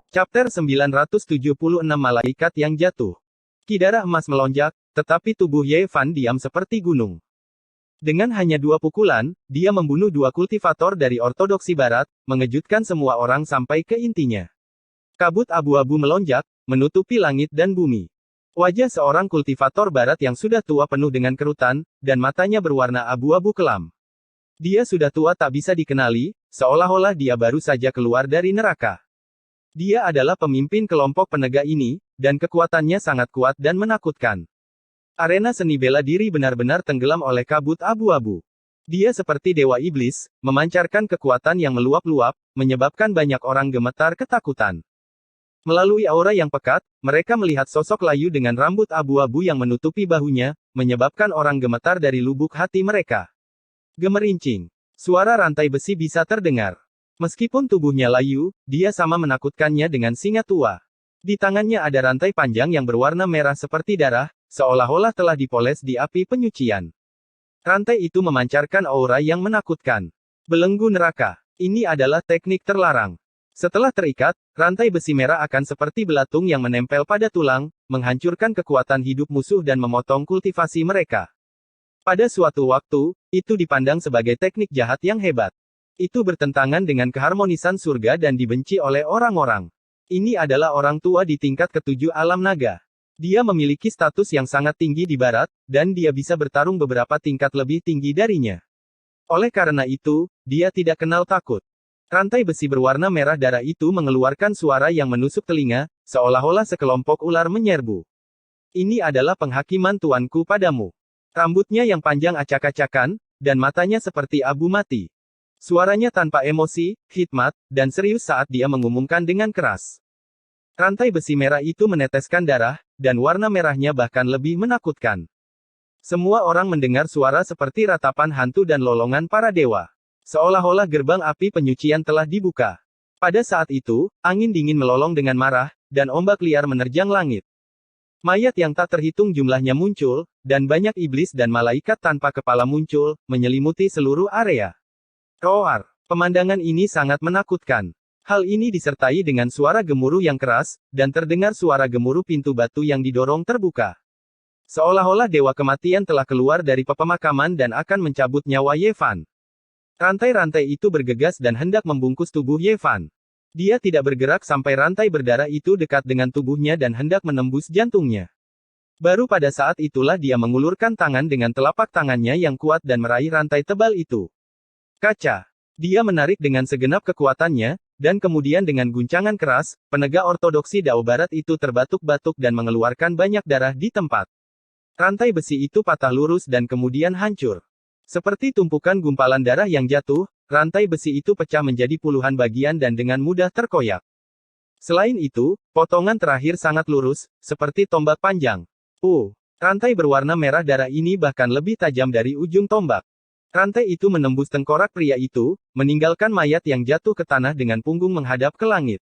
Chapter 976 Malaikat yang Jatuh. Ki darah emas melonjak, tetapi tubuh Ye Fan diam seperti gunung. Dengan hanya 2 pukulan, dia membunuh 2 kultivator dari ortodoksi barat, mengejutkan semua orang sampai ke intinya. Kabut abu-abu melonjak, menutupi langit dan bumi. Wajah seorang kultivator barat yang sudah tua penuh dengan kerutan, dan matanya berwarna abu-abu kelam. Dia sudah tua tak bisa dikenali, seolah-olah dia baru saja keluar dari neraka. Dia adalah pemimpin kelompok penegak ini, dan kekuatannya sangat kuat dan menakutkan. Arena seni bela diri benar-benar tenggelam oleh kabut abu-abu. Dia seperti dewa iblis, memancarkan kekuatan yang meluap-luap, menyebabkan banyak orang gemetar ketakutan. Melalui aura yang pekat, mereka melihat sosok layu dengan rambut abu-abu yang menutupi bahunya, menyebabkan orang gemetar dari lubuk hati mereka. Gemerincing. Suara rantai besi bisa terdengar. Meskipun tubuhnya layu, dia sama menakutkannya dengan singa tua. Di tangannya ada rantai panjang yang berwarna merah seperti darah, seolah-olah telah dipoles di api penyucian. Rantai itu memancarkan aura yang menakutkan. Belenggu neraka. Ini adalah teknik terlarang. Setelah terikat, rantai besi merah akan seperti belatung yang menempel pada tulang, menghancurkan kekuatan hidup musuh dan memotong kultivasi mereka. Pada suatu waktu, itu dipandang sebagai teknik jahat yang hebat. Itu bertentangan dengan keharmonisan surga dan dibenci oleh orang-orang. Ini adalah orang tua di tingkat ke-7 alam naga. Dia memiliki status yang sangat tinggi di barat, dan dia bisa bertarung beberapa tingkat lebih tinggi darinya. Oleh karena itu, dia tidak kenal takut. Rantai besi berwarna merah darah itu mengeluarkan suara yang menusuk telinga, seolah-olah sekelompok ular menyerbu. Ini adalah penghakiman tuanku padamu. Rambutnya yang panjang acak-acakan, dan matanya seperti abu mati. Suaranya tanpa emosi, hikmat, dan serius saat dia mengumumkan dengan keras. Rantai besi merah itu meneteskan darah, dan warna merahnya bahkan lebih menakutkan. Semua orang mendengar suara seperti ratapan hantu dan lolongan para dewa. Seolah-olah gerbang api penyucian telah dibuka. Pada saat itu, angin dingin melolong dengan marah, dan ombak liar menerjang langit. Mayat yang tak terhitung jumlahnya muncul, dan banyak iblis dan malaikat tanpa kepala muncul, menyelimuti seluruh area. Roar. Pemandangan ini sangat menakutkan. Hal ini disertai dengan suara gemuruh yang keras, dan terdengar suara gemuruh pintu batu yang didorong terbuka. Seolah-olah dewa kematian telah keluar dari pemakaman dan akan mencabut nyawa Ye Fan. Rantai-rantai itu bergegas dan hendak membungkus tubuh Ye Fan. Dia tidak bergerak sampai rantai berdarah itu dekat dengan tubuhnya dan hendak menembus jantungnya. Baru pada saat itulah dia mengulurkan tangan dengan telapak tangannya yang kuat dan meraih rantai tebal itu. Kaca. Dia menarik dengan segenap kekuatannya, dan kemudian dengan guncangan keras, penegak ortodoksi Dao Barat itu terbatuk-batuk dan mengeluarkan banyak darah di tempat. Rantai besi itu patah lurus dan kemudian hancur. Seperti tumpukan gumpalan darah yang jatuh, rantai besi itu pecah menjadi puluhan bagian dan dengan mudah terkoyak. Selain itu, potongan terakhir sangat lurus, seperti tombak panjang. Rantai berwarna merah darah ini bahkan lebih tajam dari ujung tombak. Rantai itu menembus tengkorak pria itu, meninggalkan mayat yang jatuh ke tanah dengan punggung menghadap ke langit.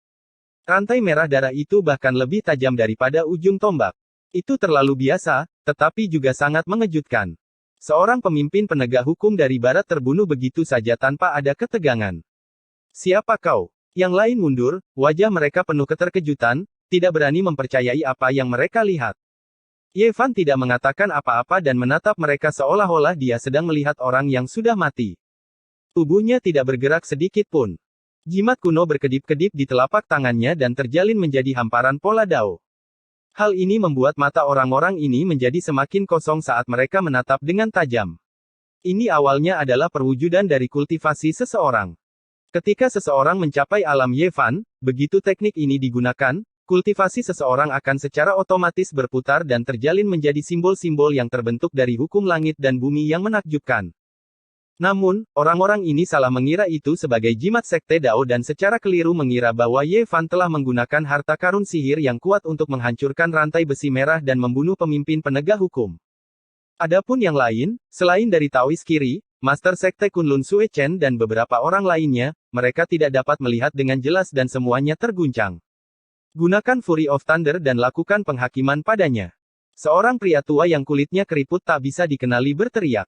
Rantai merah darah itu bahkan lebih tajam daripada ujung tombak. Itu terlalu biasa, tetapi juga sangat mengejutkan. Seorang pemimpin penegak hukum dari barat terbunuh begitu saja tanpa ada ketegangan. Siapa kau? Yang lain mundur, wajah mereka penuh keterkejutan, tidak berani mempercayai apa yang mereka lihat. Ye Fan tidak mengatakan apa-apa dan menatap mereka seolah-olah dia sedang melihat orang yang sudah mati. Tubuhnya tidak bergerak sedikit pun. Jimat kuno berkedip-kedip di telapak tangannya dan terjalin menjadi hamparan pola dao. Hal ini membuat mata orang-orang ini menjadi semakin kosong saat mereka menatap dengan tajam. Ini awalnya adalah perwujudan dari kultivasi seseorang. Ketika seseorang mencapai alam Ye Fan, begitu teknik ini digunakan, kultivasi seseorang akan secara otomatis berputar dan terjalin menjadi simbol-simbol yang terbentuk dari hukum langit dan bumi yang menakjubkan. Namun, orang-orang ini salah mengira itu sebagai jimat sekte Dao dan secara keliru mengira bahwa Ye Fan telah menggunakan harta karun sihir yang kuat untuk menghancurkan rantai besi merah dan membunuh pemimpin penegak hukum. Adapun yang lain, selain dari Taois kiri, Master Sekte Kunlun Sue Chen dan beberapa orang lainnya, mereka tidak dapat melihat dengan jelas dan semuanya terguncang. Gunakan Fury of Thunder dan lakukan penghakiman padanya. Seorang pria tua yang kulitnya keriput tak bisa dikenali berteriak.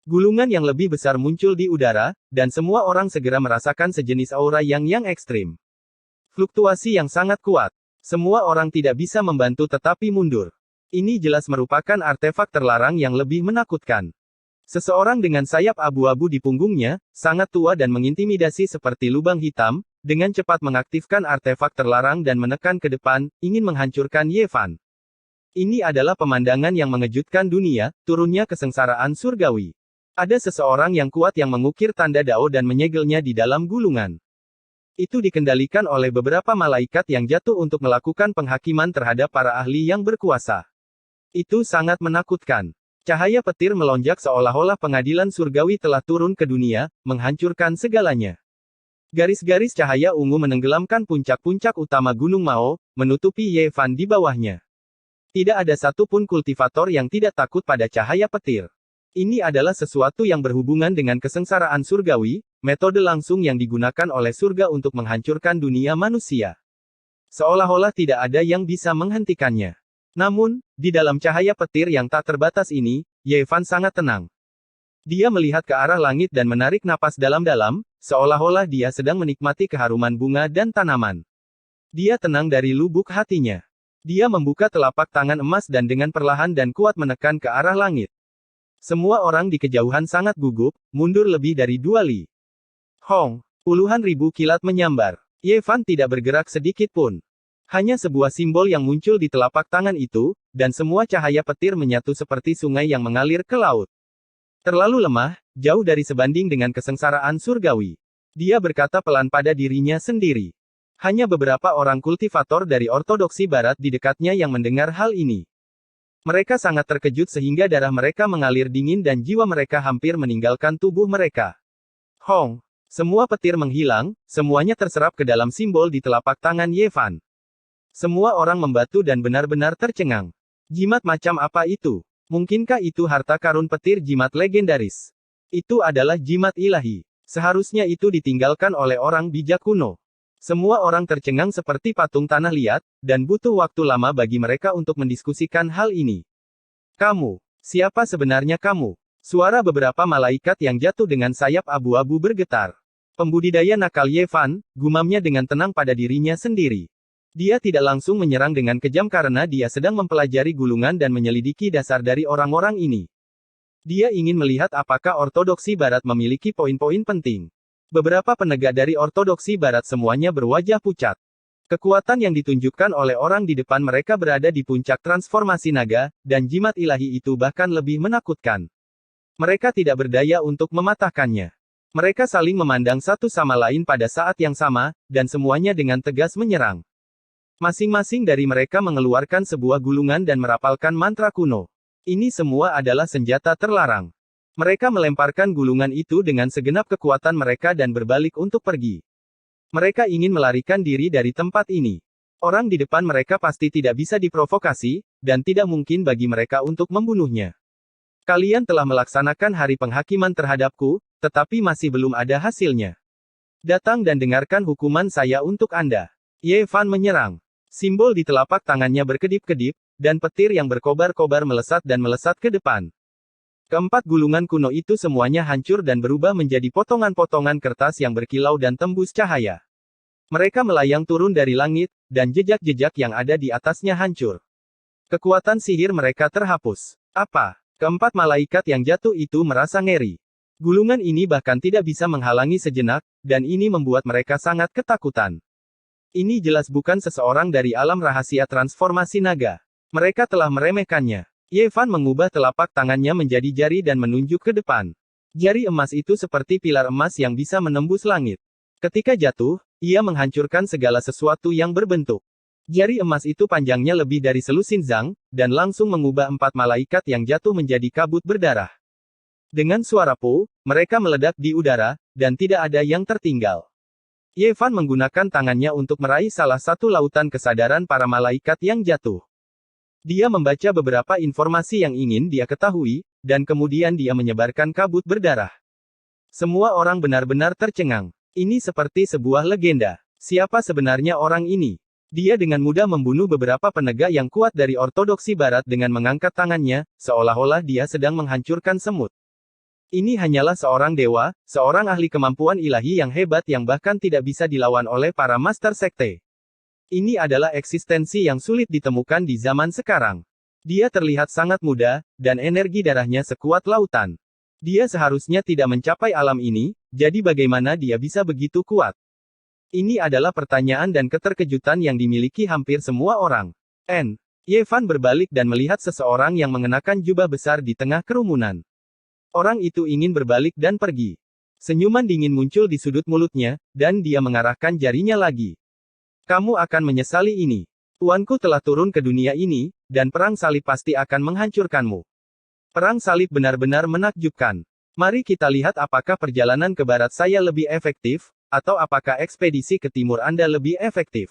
Gulungan yang lebih besar muncul di udara, dan semua orang segera merasakan sejenis aura yang ekstrim. Fluktuasi yang sangat kuat. Semua orang tidak bisa membantu tetapi mundur. Ini jelas merupakan artefak terlarang yang lebih menakutkan. Seseorang dengan sayap abu-abu di punggungnya, sangat tua dan mengintimidasi seperti lubang hitam, dengan cepat mengaktifkan artefak terlarang dan menekan ke depan, ingin menghancurkan Ye Fan. Ini adalah pemandangan yang mengejutkan dunia, turunnya kesengsaraan surgawi. Ada seseorang yang kuat yang mengukir tanda Dao dan menyegelnya di dalam gulungan. Itu dikendalikan oleh beberapa malaikat yang jatuh untuk melakukan penghakiman terhadap para ahli yang berkuasa. Itu sangat menakutkan. Cahaya petir melonjak seolah-olah pengadilan surgawi telah turun ke dunia, menghancurkan segalanya. Garis-garis cahaya ungu menenggelamkan puncak-puncak utama Gunung Mao, menutupi Ye Fan di bawahnya. Tidak ada satupun kultivator yang tidak takut pada cahaya petir. Ini adalah sesuatu yang berhubungan dengan kesengsaraan surgawi, metode langsung yang digunakan oleh surga untuk menghancurkan dunia manusia. Seolah-olah tidak ada yang bisa menghentikannya. Namun, di dalam cahaya petir yang tak terbatas ini, Ye Fan sangat tenang. Dia melihat ke arah langit dan menarik napas dalam-dalam, seolah-olah dia sedang menikmati keharuman bunga dan tanaman. Dia tenang dari lubuk hatinya. Dia membuka telapak tangan emas dan dengan perlahan dan kuat menekan ke arah langit. Semua orang di kejauhan sangat gugup, mundur lebih dari 2 li. Hong, puluhan ribu kilat menyambar. Ye Fan tidak bergerak sedikit pun. Hanya sebuah simbol yang muncul di telapak tangan itu, dan semua cahaya petir menyatu seperti sungai yang mengalir ke laut. Terlalu lemah, jauh dari sebanding dengan kesengsaraan surgawi. Dia berkata pelan pada dirinya sendiri. Hanya beberapa orang kultivator dari ortodoksi barat di dekatnya yang mendengar hal ini. Mereka sangat terkejut sehingga darah mereka mengalir dingin dan jiwa mereka hampir meninggalkan tubuh mereka. Hong! Semua petir menghilang, semuanya terserap ke dalam simbol di telapak tangan Ye Fan. Semua orang membatu dan benar-benar tercengang. Jimat macam apa itu? Mungkinkah itu harta karun petir jimat legendaris? Itu adalah jimat ilahi. Seharusnya itu ditinggalkan oleh orang bijak kuno. Semua orang tercengang seperti patung tanah liat, dan butuh waktu lama bagi mereka untuk mendiskusikan hal ini. Kamu, siapa sebenarnya kamu? Suara beberapa malaikat yang jatuh dengan sayap abu-abu bergetar. Pembudidaya nakal Ye Fan, gumamnya dengan tenang pada dirinya sendiri. Dia tidak langsung menyerang dengan kejam karena dia sedang mempelajari gulungan dan menyelidiki dasar dari orang-orang ini. Dia ingin melihat apakah ortodoksi barat memiliki poin-poin penting. Beberapa penegak dari ortodoksi barat semuanya berwajah pucat. Kekuatan yang ditunjukkan oleh orang di depan mereka berada di puncak transformasi naga, dan jimat ilahi itu bahkan lebih menakutkan. Mereka tidak berdaya untuk mematahkannya. Mereka saling memandang satu sama lain pada saat yang sama, dan semuanya dengan tegas menyerang. Masing-masing dari mereka mengeluarkan sebuah gulungan dan merapalkan mantra kuno. Ini semua adalah senjata terlarang. Mereka melemparkan gulungan itu dengan segenap kekuatan mereka dan berbalik untuk pergi. Mereka ingin melarikan diri dari tempat ini. Orang di depan mereka pasti tidak bisa diprovokasi, dan tidak mungkin bagi mereka untuk membunuhnya. Kalian telah melaksanakan hari penghakiman terhadapku, tetapi masih belum ada hasilnya. Datang dan dengarkan hukuman saya untuk Anda. Ye Fan menyerang. Simbol di telapak tangannya berkedip-kedip, dan petir yang berkobar-kobar melesat dan melesat ke depan. Keempat gulungan kuno itu semuanya hancur dan berubah menjadi potongan-potongan kertas yang berkilau dan tembus cahaya. Mereka melayang turun dari langit, dan jejak-jejak yang ada di atasnya hancur. Kekuatan sihir mereka terhapus. Apa? Keempat malaikat yang jatuh itu merasa ngeri. Gulungan ini bahkan tidak bisa menghalangi sejenak, dan ini membuat mereka sangat ketakutan. Ini jelas bukan seseorang dari alam rahasia transformasi naga. Mereka telah meremehkannya. Ye Fan mengubah telapak tangannya menjadi jari dan menunjuk ke depan. Jari emas itu seperti pilar emas yang bisa menembus langit. Ketika jatuh, ia menghancurkan segala sesuatu yang berbentuk. Jari emas itu panjangnya lebih dari selusin zang, dan langsung mengubah 4 malaikat yang jatuh menjadi kabut berdarah. Dengan suara po, mereka meledak di udara, dan tidak ada yang tertinggal. Ye Fan menggunakan tangannya untuk meraih salah satu lautan kesadaran para malaikat yang jatuh. Dia membaca beberapa informasi yang ingin dia ketahui, dan kemudian dia menyebarkan kabut berdarah. Semua orang benar-benar tercengang. Ini seperti sebuah legenda. Siapa sebenarnya orang ini? Dia dengan mudah membunuh beberapa penegak yang kuat dari ortodoksi barat dengan mengangkat tangannya, seolah-olah dia sedang menghancurkan semut. Ini hanyalah seorang dewa, seorang ahli kemampuan ilahi yang hebat yang bahkan tidak bisa dilawan oleh para master sekte. Ini adalah eksistensi yang sulit ditemukan di zaman sekarang. Dia terlihat sangat muda, dan energi darahnya sekuat lautan. Dia seharusnya tidak mencapai alam ini, jadi bagaimana dia bisa begitu kuat? Ini adalah pertanyaan dan keterkejutan yang dimiliki hampir semua orang. Ye Fan berbalik dan melihat seseorang yang mengenakan jubah besar di tengah kerumunan. Orang itu ingin berbalik dan pergi. Senyuman dingin muncul di sudut mulutnya, dan dia mengarahkan jarinya lagi. Kamu akan menyesali ini. Tuanku telah turun ke dunia ini, dan perang salib pasti akan menghancurkanmu. Perang salib benar-benar menakjubkan. Mari kita lihat apakah perjalanan ke barat saya lebih efektif, atau apakah ekspedisi ke timur Anda lebih efektif.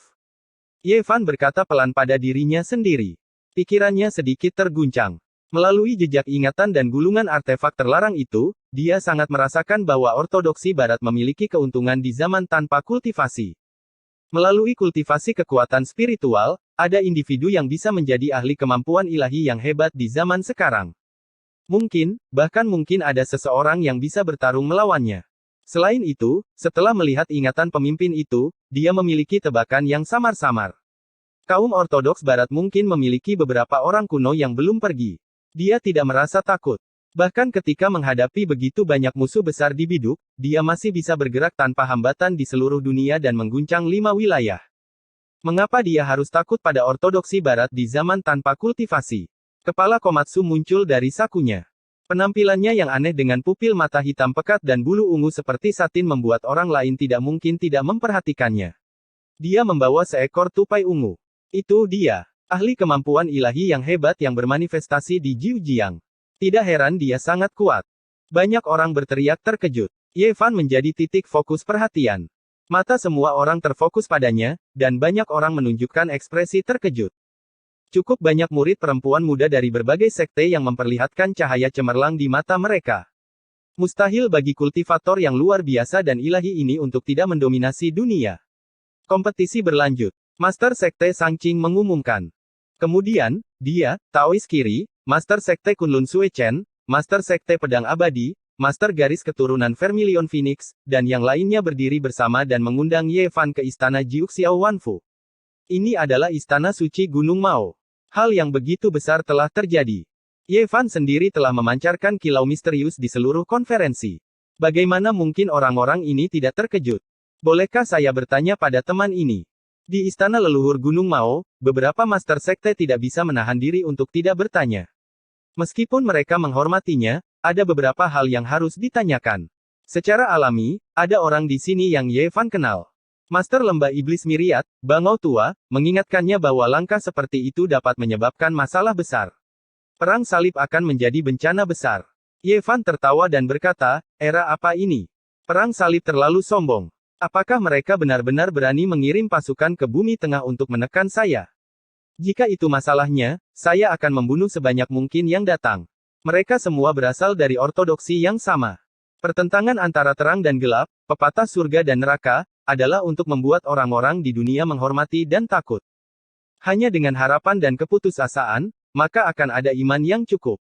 Ye Fan berkata pelan pada dirinya sendiri. Pikirannya sedikit terguncang. Melalui jejak ingatan dan gulungan artefak terlarang itu, dia sangat merasakan bahwa ortodoksi barat memiliki keuntungan di zaman tanpa kultivasi. Melalui kultivasi kekuatan spiritual, ada individu yang bisa menjadi ahli kemampuan ilahi yang hebat di zaman sekarang. Mungkin, bahkan mungkin ada seseorang yang bisa bertarung melawannya. Selain itu, setelah melihat ingatan pemimpin itu, dia memiliki tebakan yang samar-samar. Kaum ortodoks barat mungkin memiliki beberapa orang kuno yang belum pergi. Dia tidak merasa takut. Bahkan ketika menghadapi begitu banyak musuh besar di biduk, dia masih bisa bergerak tanpa hambatan di seluruh dunia dan mengguncang 5 wilayah. Mengapa dia harus takut pada ortodoksi barat di zaman tanpa kultivasi? Kepala Komatsu muncul dari sakunya. Penampilannya yang aneh dengan pupil mata hitam pekat dan bulu ungu seperti satin membuat orang lain tidak mungkin tidak memperhatikannya. Dia membawa seekor tupai ungu. Itu dia. Ahli kemampuan ilahi yang hebat yang bermanifestasi di Jiujiang. Tidak heran dia sangat kuat. Banyak orang berteriak terkejut. Ye Fan menjadi titik fokus perhatian. Mata semua orang terfokus padanya, dan banyak orang menunjukkan ekspresi terkejut. Cukup banyak murid perempuan muda dari berbagai sekte yang memperlihatkan cahaya cemerlang di mata mereka. Mustahil bagi kultivator yang luar biasa dan ilahi ini untuk tidak mendominasi dunia. Kompetisi berlanjut. Master Sekte Sangqing mengumumkan. Kemudian, dia, Taois Kiri, Master Sekte Kunlun Suechen, Master Sekte Pedang Abadi, Master Garis Keturunan Vermilion Phoenix, dan yang lainnya berdiri bersama dan mengundang Ye Fan ke istana Jiuxiao Wanfu. Ini adalah istana suci Gunung Mao. Hal yang begitu besar telah terjadi. Ye Fan sendiri telah memancarkan kilau misterius di seluruh konferensi. Bagaimana mungkin orang-orang ini tidak terkejut? Bolehkah saya bertanya pada teman ini? Di istana leluhur Gunung Mao, beberapa master sekte tidak bisa menahan diri untuk tidak bertanya. Meskipun mereka menghormatinya, ada beberapa hal yang harus ditanyakan. Secara alami, ada orang di sini yang Ye Fan kenal. Master Lembah Iblis Miriat, Bangau Tua, mengingatkannya bahwa langkah seperti itu dapat menyebabkan masalah besar. Perang salib akan menjadi bencana besar. Ye Fan tertawa dan berkata, era apa ini? Perang salib terlalu sombong. Apakah mereka benar-benar berani mengirim pasukan ke bumi tengah untuk menekan saya? Jika itu masalahnya, saya akan membunuh sebanyak mungkin yang datang. Mereka semua berasal dari ortodoksi yang sama. Pertentangan antara terang dan gelap, pepatah surga dan neraka, adalah untuk membuat orang-orang di dunia menghormati dan takut. Hanya dengan harapan dan keputusasaan, maka akan ada iman yang cukup.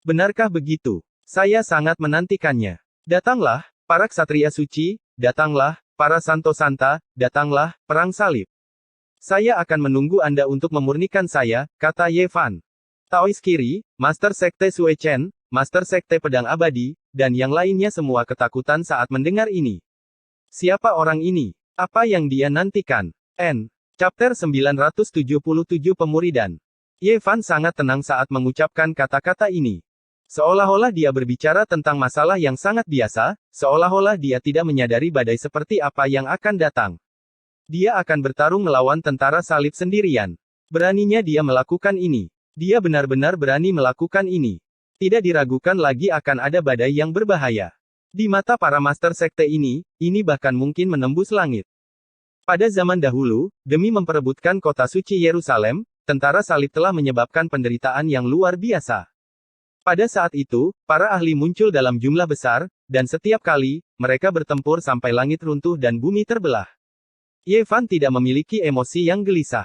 Benarkah begitu? Saya sangat menantikannya. Datanglah, para ksatria suci, datanglah, para santo santa, datanglah, perang salib. Saya akan menunggu Anda untuk memurnikan saya, kata Ye Fan. Taois Kiri, Master Sekte Suechen, Master Sekte Pedang Abadi, dan yang lainnya semua ketakutan saat mendengar ini. Siapa orang ini? Apa yang dia nantikan? Chapter 977 Pemuridan. Ye Fan sangat tenang saat mengucapkan kata-kata ini. Seolah-olah dia berbicara tentang masalah yang sangat biasa, seolah-olah dia tidak menyadari badai seperti apa yang akan datang. Dia akan bertarung melawan tentara salib sendirian. Beraninya dia melakukan ini. Dia benar-benar berani melakukan ini. Tidak diragukan lagi akan ada badai yang berbahaya. Di mata para master sekte ini bahkan mungkin menembus langit. Pada zaman dahulu, demi memperebutkan kota suci Yerusalem, tentara salib telah menyebabkan penderitaan yang luar biasa. Pada saat itu, para ahli muncul dalam jumlah besar, dan setiap kali, mereka bertempur sampai langit runtuh dan bumi terbelah. Ye Fan tidak memiliki emosi yang gelisah.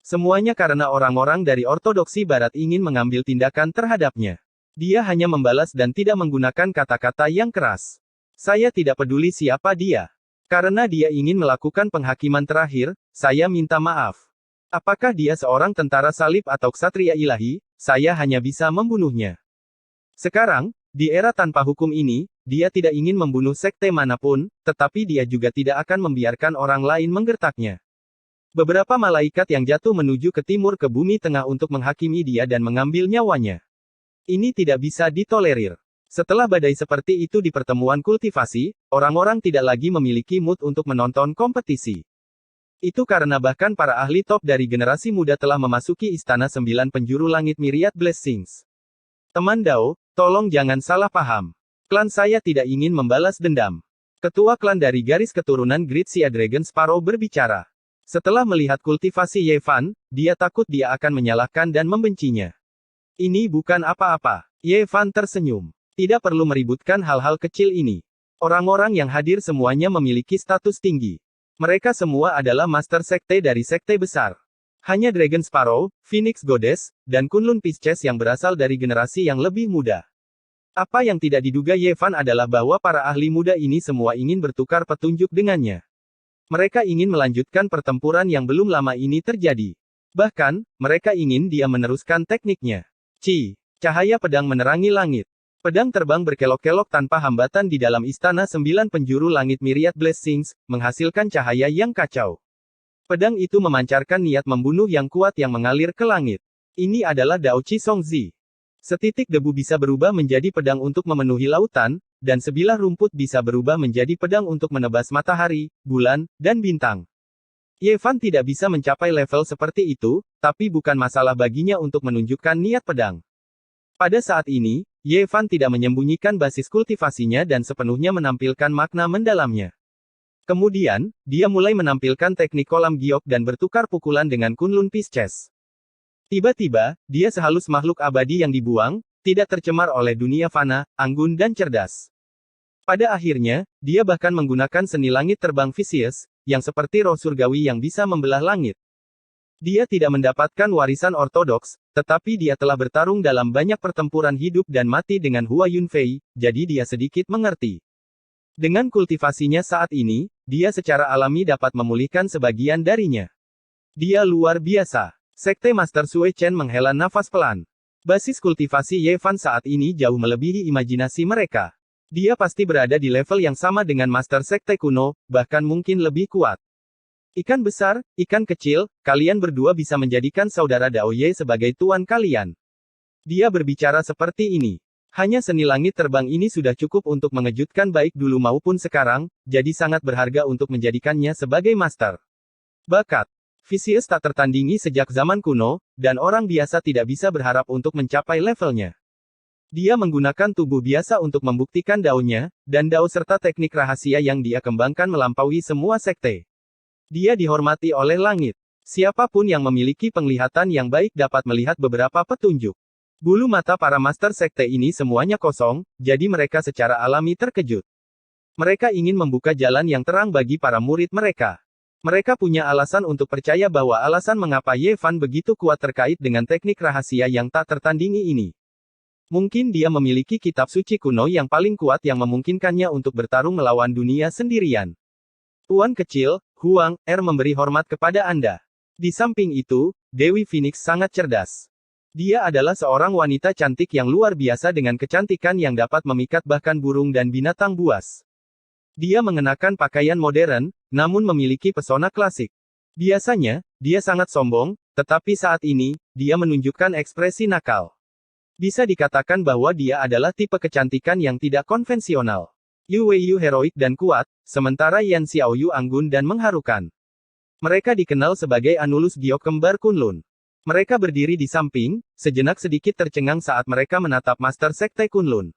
Semuanya karena orang-orang dari ortodoksi barat ingin mengambil tindakan terhadapnya. Dia hanya membalas dan tidak menggunakan kata-kata yang keras. Saya tidak peduli siapa dia. Karena dia ingin melakukan penghakiman terakhir, saya minta maaf. Apakah dia seorang tentara salib atau ksatria ilahi, saya hanya bisa membunuhnya. Sekarang, di era tanpa hukum ini, dia tidak ingin membunuh sekte manapun, tetapi dia juga tidak akan membiarkan orang lain menggertaknya. Beberapa malaikat yang jatuh menuju ke timur ke bumi tengah untuk menghakimi dia dan mengambil nyawanya. Ini tidak bisa ditolerir. Setelah badai seperti itu di pertemuan kultivasi, orang-orang tidak lagi memiliki mood untuk menonton kompetisi. Itu karena bahkan para ahli top dari generasi muda telah memasuki istana 9 penjuru langit Myriad Blessings. Teman Dao, tolong jangan salah paham. Klan saya tidak ingin membalas dendam. Ketua klan dari garis keturunan Great Sea Dragon Sparrow berbicara. Setelah melihat kultivasi Ye Fan, dia takut dia akan menyalahkan dan membencinya. Ini bukan apa-apa. Ye Fan tersenyum. Tidak perlu meributkan hal-hal kecil ini. Orang-orang yang hadir semuanya memiliki status tinggi. Mereka semua adalah master sekte dari sekte besar. Hanya Dragon Sparrow, Phoenix Goddess, dan Kunlun Pisces yang berasal dari generasi yang lebih muda. Apa yang tidak diduga Ye Fan adalah bahwa para ahli muda ini semua ingin bertukar petunjuk dengannya. Mereka ingin melanjutkan pertempuran yang belum lama ini terjadi. Bahkan, mereka ingin dia meneruskan tekniknya. Cahaya pedang menerangi langit. Pedang terbang berkelok-kelok tanpa hambatan di dalam istana 9 penjuru langit Myriad Blessings, menghasilkan cahaya yang kacau. Pedang itu memancarkan niat membunuh yang kuat yang mengalir ke langit. Ini adalah Dao Qi Song Zi. Setitik debu bisa berubah menjadi pedang untuk memenuhi lautan, dan sebilah rumput bisa berubah menjadi pedang untuk menebas matahari, bulan, dan bintang. Ye Fan tidak bisa mencapai level seperti itu, tapi bukan masalah baginya untuk menunjukkan niat pedang. Pada saat ini, Ye Fan tidak menyembunyikan basis kultivasinya dan sepenuhnya menampilkan makna mendalamnya. Kemudian, dia mulai menampilkan teknik kolam giok dan bertukar pukulan dengan Kunlun Pisces. Tiba-tiba, dia sehalus makhluk abadi yang dibuang, tidak tercemar oleh dunia fana, anggun dan cerdas. Pada akhirnya, dia bahkan menggunakan seni langit terbang Vicious, yang seperti roh surgawi yang bisa membelah langit. Dia tidak mendapatkan warisan ortodoks, tetapi dia telah bertarung dalam banyak pertempuran hidup dan mati dengan Hua Yunfei, jadi dia sedikit mengerti. Dengan kultivasinya saat ini, dia secara alami dapat memulihkan sebagian darinya. Dia luar biasa. Sekte Master Sui Chen menghela nafas pelan. Basis kultivasi Ye Fan saat ini jauh melebihi imajinasi mereka. Dia pasti berada di level yang sama dengan Master Sekte kuno, bahkan mungkin lebih kuat. Ikan besar, ikan kecil, kalian berdua bisa menjadikan saudara Dao Ye sebagai tuan kalian. Dia berbicara seperti ini. Hanya seni langit terbang ini sudah cukup untuk mengejutkan baik dulu maupun sekarang, jadi sangat berharga untuk menjadikannya sebagai master. Bakat. Vicious tak tertandingi sejak zaman kuno, dan orang biasa tidak bisa berharap untuk mencapai levelnya. Dia menggunakan tubuh biasa untuk membuktikan daonya, dan dao serta teknik rahasia yang dia kembangkan melampaui semua sekte. Dia dihormati oleh langit. Siapapun yang memiliki penglihatan yang baik dapat melihat beberapa petunjuk. Bulu mata para master sekte ini semuanya kosong, jadi mereka secara alami terkejut. Mereka ingin membuka jalan yang terang bagi para murid mereka. Mereka punya alasan untuk percaya bahwa alasan mengapa Ye Fan begitu kuat terkait dengan teknik rahasia yang tak tertandingi ini. Mungkin dia memiliki kitab suci kuno yang paling kuat yang memungkinkannya untuk bertarung melawan dunia sendirian. Tuan kecil, Huang, memberi hormat kepada Anda. Di samping itu, Dewi Phoenix sangat cerdas. Dia adalah seorang wanita cantik yang luar biasa dengan kecantikan yang dapat memikat bahkan burung dan binatang buas. Dia mengenakan pakaian modern, namun memiliki pesona klasik. Biasanya, dia sangat sombong, tetapi saat ini, dia menunjukkan ekspresi nakal. Bisa dikatakan bahwa dia adalah tipe kecantikan yang tidak konvensional. Yu Weiyu heroik dan kuat, sementara Yan Xiaoyu anggun dan mengharukan. Mereka dikenal sebagai Anulus Giok kembar Kunlun. Mereka berdiri di samping, sejenak sedikit tercengang saat mereka menatap Master Sekte Kunlun.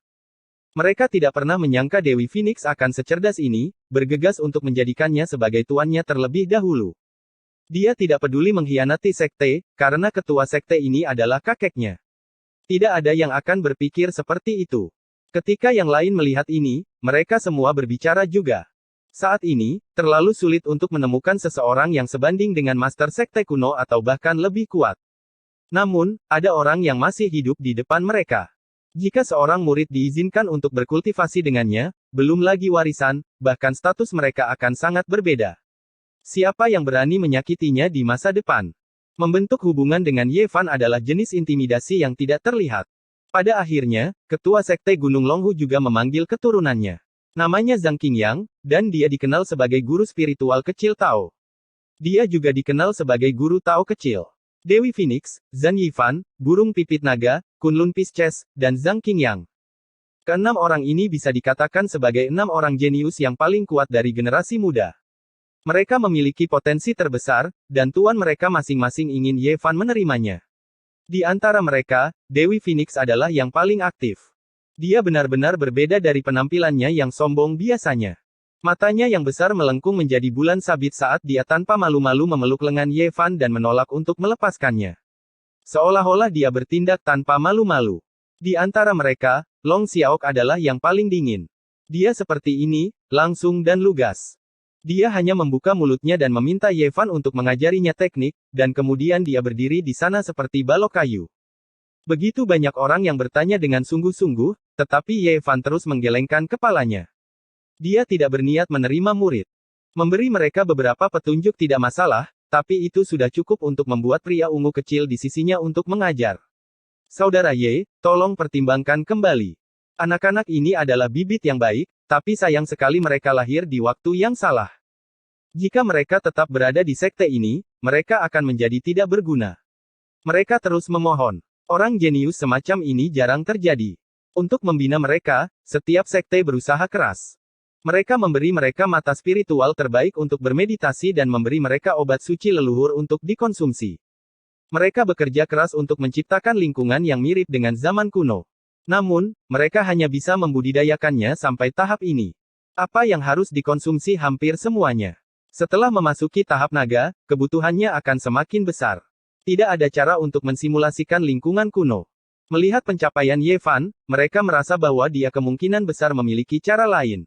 Mereka tidak pernah menyangka Dewi Phoenix akan secerdas ini, bergegas untuk menjadikannya sebagai tuannya terlebih dahulu. Dia tidak peduli mengkhianati sekte, karena ketua sekte ini adalah kakeknya. Tidak ada yang akan berpikir seperti itu. Ketika yang lain melihat ini, mereka semua berbicara juga. Saat ini, terlalu sulit untuk menemukan seseorang yang sebanding dengan Master Sekte kuno atau bahkan lebih kuat. Namun, ada orang yang masih hidup di depan mereka. Jika seorang murid diizinkan untuk berkultivasi dengannya, belum lagi warisan, bahkan status mereka akan sangat berbeda. Siapa yang berani menyakitinya di masa depan? Membentuk hubungan dengan Ye Fan adalah jenis intimidasi yang tidak terlihat. Pada akhirnya, ketua sekte Gunung Longhu juga memanggil keturunannya. Namanya Zhang Qingyang, dan dia dikenal sebagai guru spiritual kecil Tao. Dia juga dikenal sebagai guru Tao kecil. Dewi Phoenix, Zhan Yifan, Burung Pipit Naga, Kunlun Pisces, dan Zhang Qingyang. Keenam orang ini bisa dikatakan sebagai 6 orang jenius yang paling kuat dari generasi muda. Mereka memiliki potensi terbesar, dan tuan mereka masing-masing ingin Ye Fan menerimanya. Di antara mereka, Dewi Phoenix adalah yang paling aktif. Dia benar-benar berbeda dari penampilannya yang sombong biasanya. Matanya yang besar melengkung menjadi bulan sabit saat dia tanpa malu-malu memeluk lengan Ye Fan dan menolak untuk melepaskannya. Seolah-olah dia bertindak tanpa malu-malu. Di antara mereka, Long Xiaok adalah yang paling dingin. Dia seperti ini, langsung dan lugas. Dia hanya membuka mulutnya dan meminta Ye Fan untuk mengajarinya teknik, dan kemudian dia berdiri di sana seperti balok kayu. Begitu banyak orang yang bertanya dengan sungguh-sungguh, tetapi Ye Fan terus menggelengkan kepalanya. Dia tidak berniat menerima murid. Memberi mereka beberapa petunjuk tidak masalah, tapi itu sudah cukup untuk membuat pria ungu kecil di sisinya untuk mengajar. Saudara Ye, tolong pertimbangkan kembali. Anak-anak ini adalah bibit yang baik, tapi sayang sekali mereka lahir di waktu yang salah. Jika mereka tetap berada di sekte ini, mereka akan menjadi tidak berguna. Mereka terus memohon. Orang jenius semacam ini jarang terjadi. Untuk membina mereka, setiap sekte berusaha keras. Mereka memberi mereka mata spiritual terbaik untuk bermeditasi dan memberi mereka obat suci leluhur untuk dikonsumsi. Mereka bekerja keras untuk menciptakan lingkungan yang mirip dengan zaman kuno. Namun, mereka hanya bisa membudidayakannya sampai tahap ini. Apa yang harus dikonsumsi hampir semuanya. Setelah memasuki tahap naga, kebutuhannya akan semakin besar. Tidak ada cara untuk mensimulasikan lingkungan kuno. Melihat pencapaian Ye Fan, mereka merasa bahwa dia kemungkinan besar memiliki cara lain.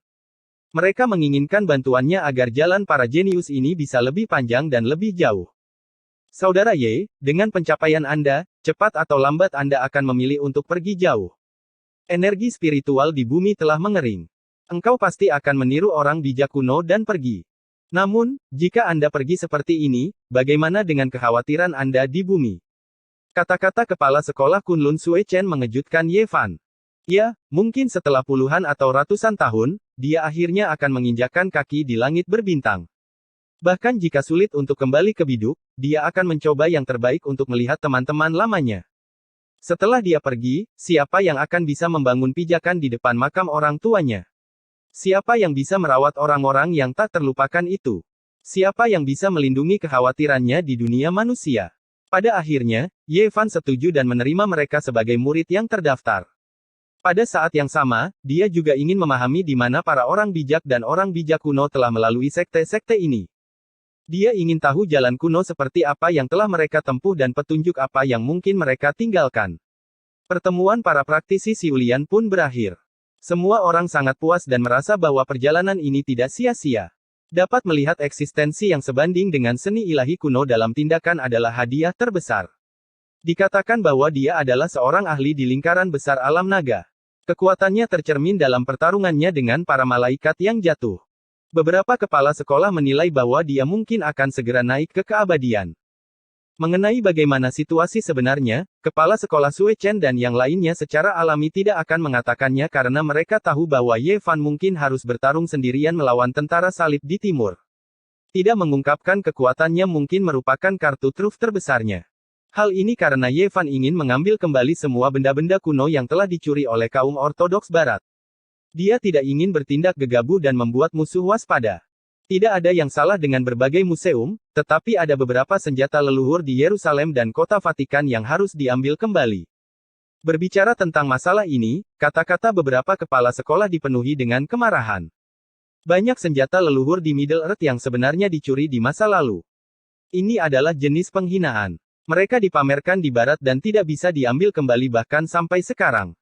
Mereka menginginkan bantuannya agar jalan para jenius ini bisa lebih panjang dan lebih jauh. Saudara Ye, dengan pencapaian Anda, cepat atau lambat Anda akan memilih untuk pergi jauh. Energi spiritual di bumi telah mengering. Engkau pasti akan meniru orang bijak kuno dan pergi. Namun, jika Anda pergi seperti ini, bagaimana dengan kekhawatiran Anda di bumi? Kata-kata kepala sekolah Kunlun Sue Chen mengejutkan Ye Fan. Ya, mungkin setelah puluhan atau ratusan tahun, dia akhirnya akan menginjakkan kaki di langit berbintang. Bahkan jika sulit untuk kembali ke biduk, dia akan mencoba yang terbaik untuk melihat teman-teman lamanya. Setelah dia pergi, siapa yang akan bisa membangun pijakan di depan makam orang tuanya? Siapa yang bisa merawat orang-orang yang tak terlupakan itu? Siapa yang bisa melindungi kekhawatirannya di dunia manusia? Pada akhirnya, Ye Fan setuju dan menerima mereka sebagai murid yang terdaftar. Pada saat yang sama, dia juga ingin memahami di mana para orang bijak dan orang bijak kuno telah melalui sekte-sekte ini. Dia ingin tahu jalan kuno seperti apa yang telah mereka tempuh dan petunjuk apa yang mungkin mereka tinggalkan. Pertemuan para praktisi Siulian pun berakhir. Semua orang sangat puas dan merasa bahwa perjalanan ini tidak sia-sia. Dapat melihat eksistensi yang sebanding dengan seni ilahi kuno dalam tindakan adalah hadiah terbesar. Dikatakan bahwa dia adalah seorang ahli di lingkaran besar alam naga. Kekuatannya tercermin dalam pertarungannya dengan para malaikat yang jatuh. Beberapa kepala sekolah menilai bahwa dia mungkin akan segera naik ke keabadian. Mengenai bagaimana situasi sebenarnya, kepala sekolah Sue Chen dan yang lainnya secara alami tidak akan mengatakannya karena mereka tahu bahwa Ye Fan mungkin harus bertarung sendirian melawan tentara salib di timur. Tidak mengungkapkan kekuatannya mungkin merupakan kartu truf terbesarnya. Hal ini karena Ye Fan ingin mengambil kembali semua benda-benda kuno yang telah dicuri oleh kaum ortodoks barat. Dia tidak ingin bertindak gegabah dan membuat musuh waspada. Tidak ada yang salah dengan berbagai museum, tetapi ada beberapa senjata leluhur di Yerusalem dan kota Vatikan yang harus diambil kembali. Berbicara tentang masalah ini, kata-kata beberapa kepala sekolah dipenuhi dengan kemarahan. Banyak senjata leluhur di Middle Earth yang sebenarnya dicuri di masa lalu. Ini adalah jenis penghinaan. Mereka dipamerkan di barat dan tidak bisa diambil kembali bahkan sampai sekarang.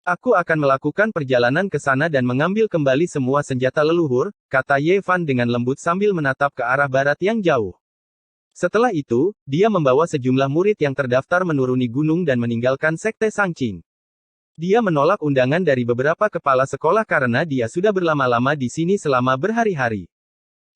Aku akan melakukan perjalanan ke sana dan mengambil kembali semua senjata leluhur, kata Ye Fan dengan lembut sambil menatap ke arah barat yang jauh. Setelah itu, dia membawa sejumlah murid yang terdaftar menuruni gunung dan meninggalkan sekte Sangqing. Dia menolak undangan dari beberapa kepala sekolah karena dia sudah berlama-lama di sini selama berhari-hari.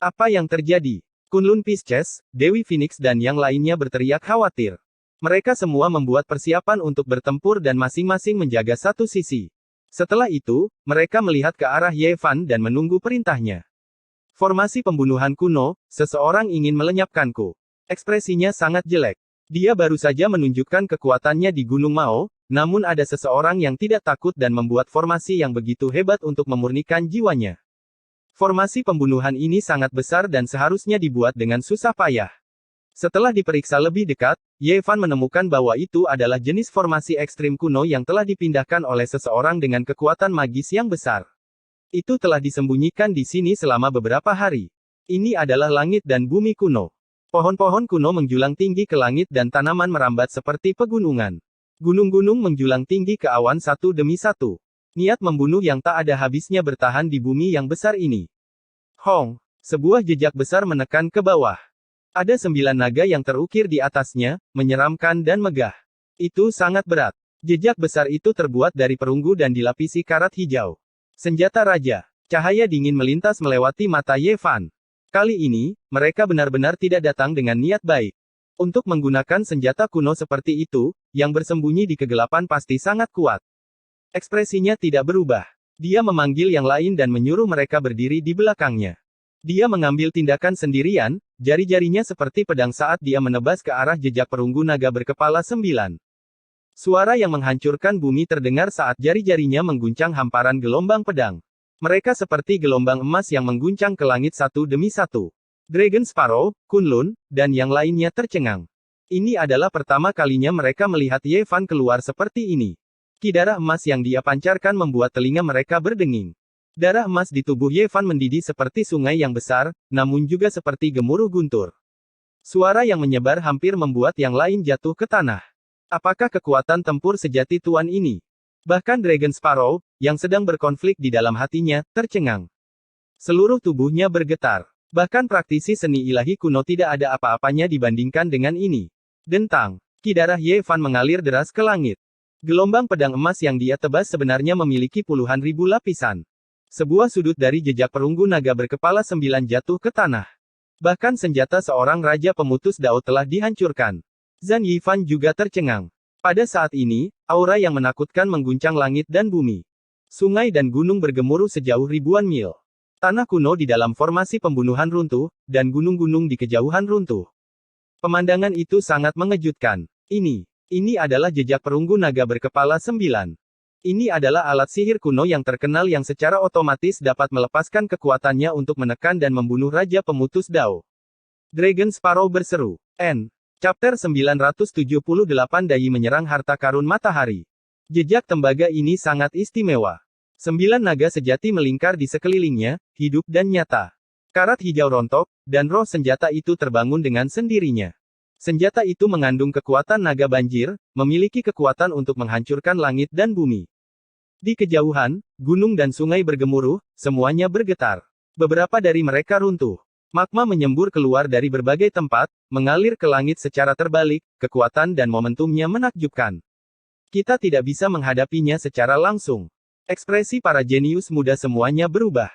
Apa yang terjadi? Kunlun Pisces, Dewi Phoenix dan yang lainnya berteriak khawatir. Mereka semua membuat persiapan untuk bertempur dan masing-masing menjaga satu sisi. Setelah itu, mereka melihat ke arah Ye Fan dan menunggu perintahnya. Formasi pembunuhan kuno, seseorang ingin melenyapkanku. Ekspresinya sangat jelek. Dia baru saja menunjukkan kekuatannya di Gunung Mao, namun ada seseorang yang tidak takut dan membuat formasi yang begitu hebat untuk memurnikan jiwanya. Formasi pembunuhan ini sangat besar dan seharusnya dibuat dengan susah payah. Setelah diperiksa lebih dekat, Ye Fan menemukan bahwa itu adalah jenis formasi ekstrim kuno yang telah dipindahkan oleh seseorang dengan kekuatan magis yang besar. Itu telah disembunyikan di sini selama beberapa hari. Ini adalah langit dan bumi kuno. Pohon-pohon kuno menjulang tinggi ke langit dan tanaman merambat seperti pegunungan. Gunung-gunung menjulang tinggi ke awan satu demi satu. Niat membunuh yang tak ada habisnya bertahan di bumi yang besar ini. Hong, sebuah jejak besar menekan ke bawah. Ada 9 naga yang terukir di atasnya, menyeramkan dan megah. Itu sangat berat. Jejak besar itu terbuat dari perunggu dan dilapisi karat hijau. Senjata raja. Cahaya dingin melintas melewati mata Ye Fan. Kali ini, mereka benar-benar tidak datang dengan niat baik. Untuk menggunakan senjata kuno seperti itu, yang bersembunyi di kegelapan pasti sangat kuat. Ekspresinya tidak berubah. Dia memanggil yang lain dan menyuruh mereka berdiri di belakangnya. Dia mengambil tindakan sendirian, jari-jarinya seperti pedang saat dia menebas ke arah jejak perunggu naga berkepala 9. Suara yang menghancurkan bumi terdengar saat jari-jarinya mengguncang hamparan gelombang pedang. Mereka seperti gelombang emas yang mengguncang ke langit satu demi satu. Dragon Sparrow, Kunlun, dan yang lainnya tercengang. Ini adalah pertama kalinya mereka melihat Ye Fan keluar seperti ini. Ki darah emas yang dia pancarkan membuat telinga mereka berdenging. Darah emas di tubuh Ye Fan mendidih seperti sungai yang besar, namun juga seperti gemuruh guntur. Suara yang menyebar hampir membuat yang lain jatuh ke tanah. Apakah kekuatan tempur sejati tuan ini? Bahkan Dragon Sparrow, yang sedang berkonflik di dalam hatinya, tercengang. Seluruh tubuhnya bergetar. Bahkan praktisi seni ilahi kuno tidak ada apa-apanya dibandingkan dengan ini. Dentang. Ki darah Ye Fan mengalir deras ke langit. Gelombang pedang emas yang dia tebas sebenarnya memiliki puluhan ribu lapisan. Sebuah sudut dari jejak perunggu naga berkepala 9 jatuh ke tanah. Bahkan senjata seorang raja pemutus dao telah dihancurkan. Zhan Yifan juga tercengang. Pada saat ini, aura yang menakutkan mengguncang langit dan bumi. Sungai dan gunung bergemuruh sejauh ribuan mil. Tanah kuno di dalam formasi pembunuhan runtuh, dan gunung-gunung di kejauhan runtuh. Pemandangan itu sangat mengejutkan. Ini adalah jejak perunggu naga berkepala 9. Ini adalah alat sihir kuno yang terkenal yang secara otomatis dapat melepaskan kekuatannya untuk menekan dan membunuh Raja Pemutus Dao. Dragon Sparrow berseru. Chapter 978 Dai menyerang harta karun matahari. Jejak tembaga ini sangat istimewa. 9 naga sejati melingkar di sekelilingnya, hidup dan nyata. Karat hijau rontok, dan roh senjata itu terbangun dengan sendirinya. Senjata itu mengandung kekuatan naga banjir, memiliki kekuatan untuk menghancurkan langit dan bumi. Di kejauhan, gunung dan sungai bergemuruh, semuanya bergetar. Beberapa dari mereka runtuh. Magma menyembur keluar dari berbagai tempat, mengalir ke langit secara terbalik, kekuatan dan momentumnya menakjubkan. Kita tidak bisa menghadapinya secara langsung. Ekspresi para jenius muda semuanya berubah.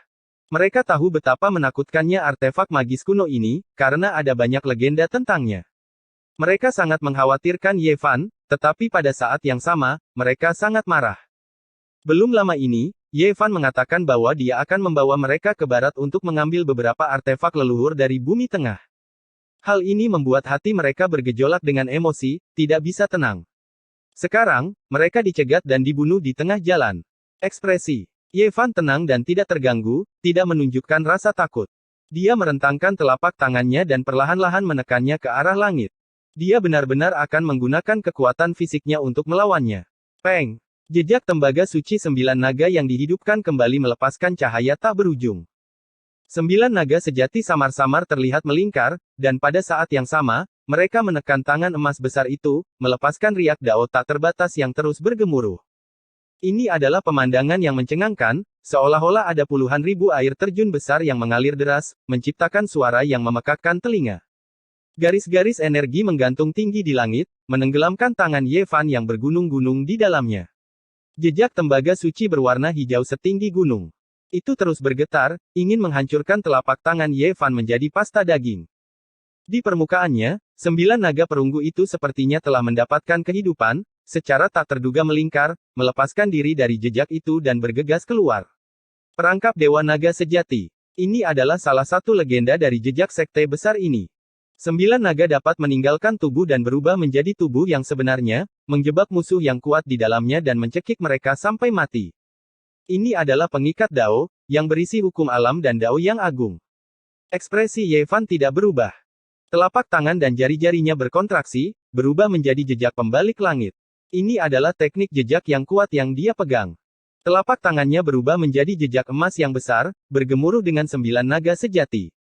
Mereka tahu betapa menakutkannya artefak magis kuno ini, karena ada banyak legenda tentangnya. Mereka sangat mengkhawatirkan Ye Fan, tetapi pada saat yang sama, mereka sangat marah. Belum lama ini, Ye Fan mengatakan bahwa dia akan membawa mereka ke barat untuk mengambil beberapa artefak leluhur dari bumi tengah. Hal ini membuat hati mereka bergejolak dengan emosi, tidak bisa tenang. Sekarang, mereka dicegat dan dibunuh di tengah jalan. Ekspresi Ye Fan tenang dan tidak terganggu, tidak menunjukkan rasa takut. Dia merentangkan telapak tangannya dan perlahan-lahan menekannya ke arah langit. Dia benar-benar akan menggunakan kekuatan fisiknya untuk melawannya. Peng! Jejak tembaga suci 9 naga yang dihidupkan kembali melepaskan cahaya tak berujung. 9 naga sejati samar-samar terlihat melingkar, dan pada saat yang sama, mereka menekan tangan emas besar itu, melepaskan riak dao tak terbatas yang terus bergemuruh. Ini adalah pemandangan yang mencengangkan, seolah-olah ada puluhan ribu air terjun besar yang mengalir deras, menciptakan suara yang memekakkan telinga. Garis-garis energi menggantung tinggi di langit, menenggelamkan tangan Ye Fan yang bergunung-gunung di dalamnya. Jejak tembaga suci berwarna hijau setinggi gunung. Itu terus bergetar, ingin menghancurkan telapak tangan Ye Fan menjadi pasta daging. Di permukaannya, 9 naga perunggu itu sepertinya telah mendapatkan kehidupan, secara tak terduga melingkar, melepaskan diri dari jejak itu dan bergegas keluar. Perangkap Dewa Naga Sejati. Ini adalah salah satu legenda dari jejak sekte besar ini. 9 naga dapat meninggalkan tubuh dan berubah menjadi tubuh yang sebenarnya, menjebak musuh yang kuat di dalamnya dan mencekik mereka sampai mati. Ini adalah pengikat Dao, yang berisi hukum alam dan Dao yang agung. Ekspresi Ye Fan tidak berubah. Telapak tangan dan jari-jarinya berkontraksi, berubah menjadi jejak pembalik langit. Ini adalah teknik jejak yang kuat yang dia pegang. Telapak tangannya berubah menjadi jejak emas yang besar, bergemuruh dengan 9 naga sejati.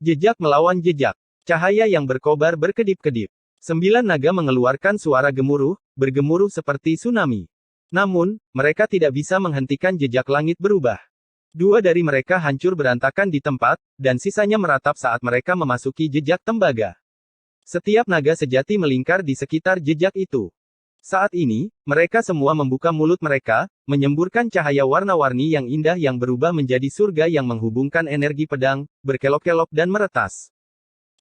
Jejak melawan jejak. Cahaya yang berkobar berkedip-kedip. 9 naga mengeluarkan suara gemuruh, bergemuruh seperti tsunami. Namun, mereka tidak bisa menghentikan jejak langit berubah. 2 dari mereka hancur berantakan di tempat, dan sisanya meratap saat mereka memasuki jejak tembaga. Setiap naga sejati melingkar di sekitar jejak itu. Saat ini, mereka semua membuka mulut mereka, menyemburkan cahaya warna-warni yang indah yang berubah menjadi surga yang menghubungkan energi pedang, berkelok-kelok dan meretas.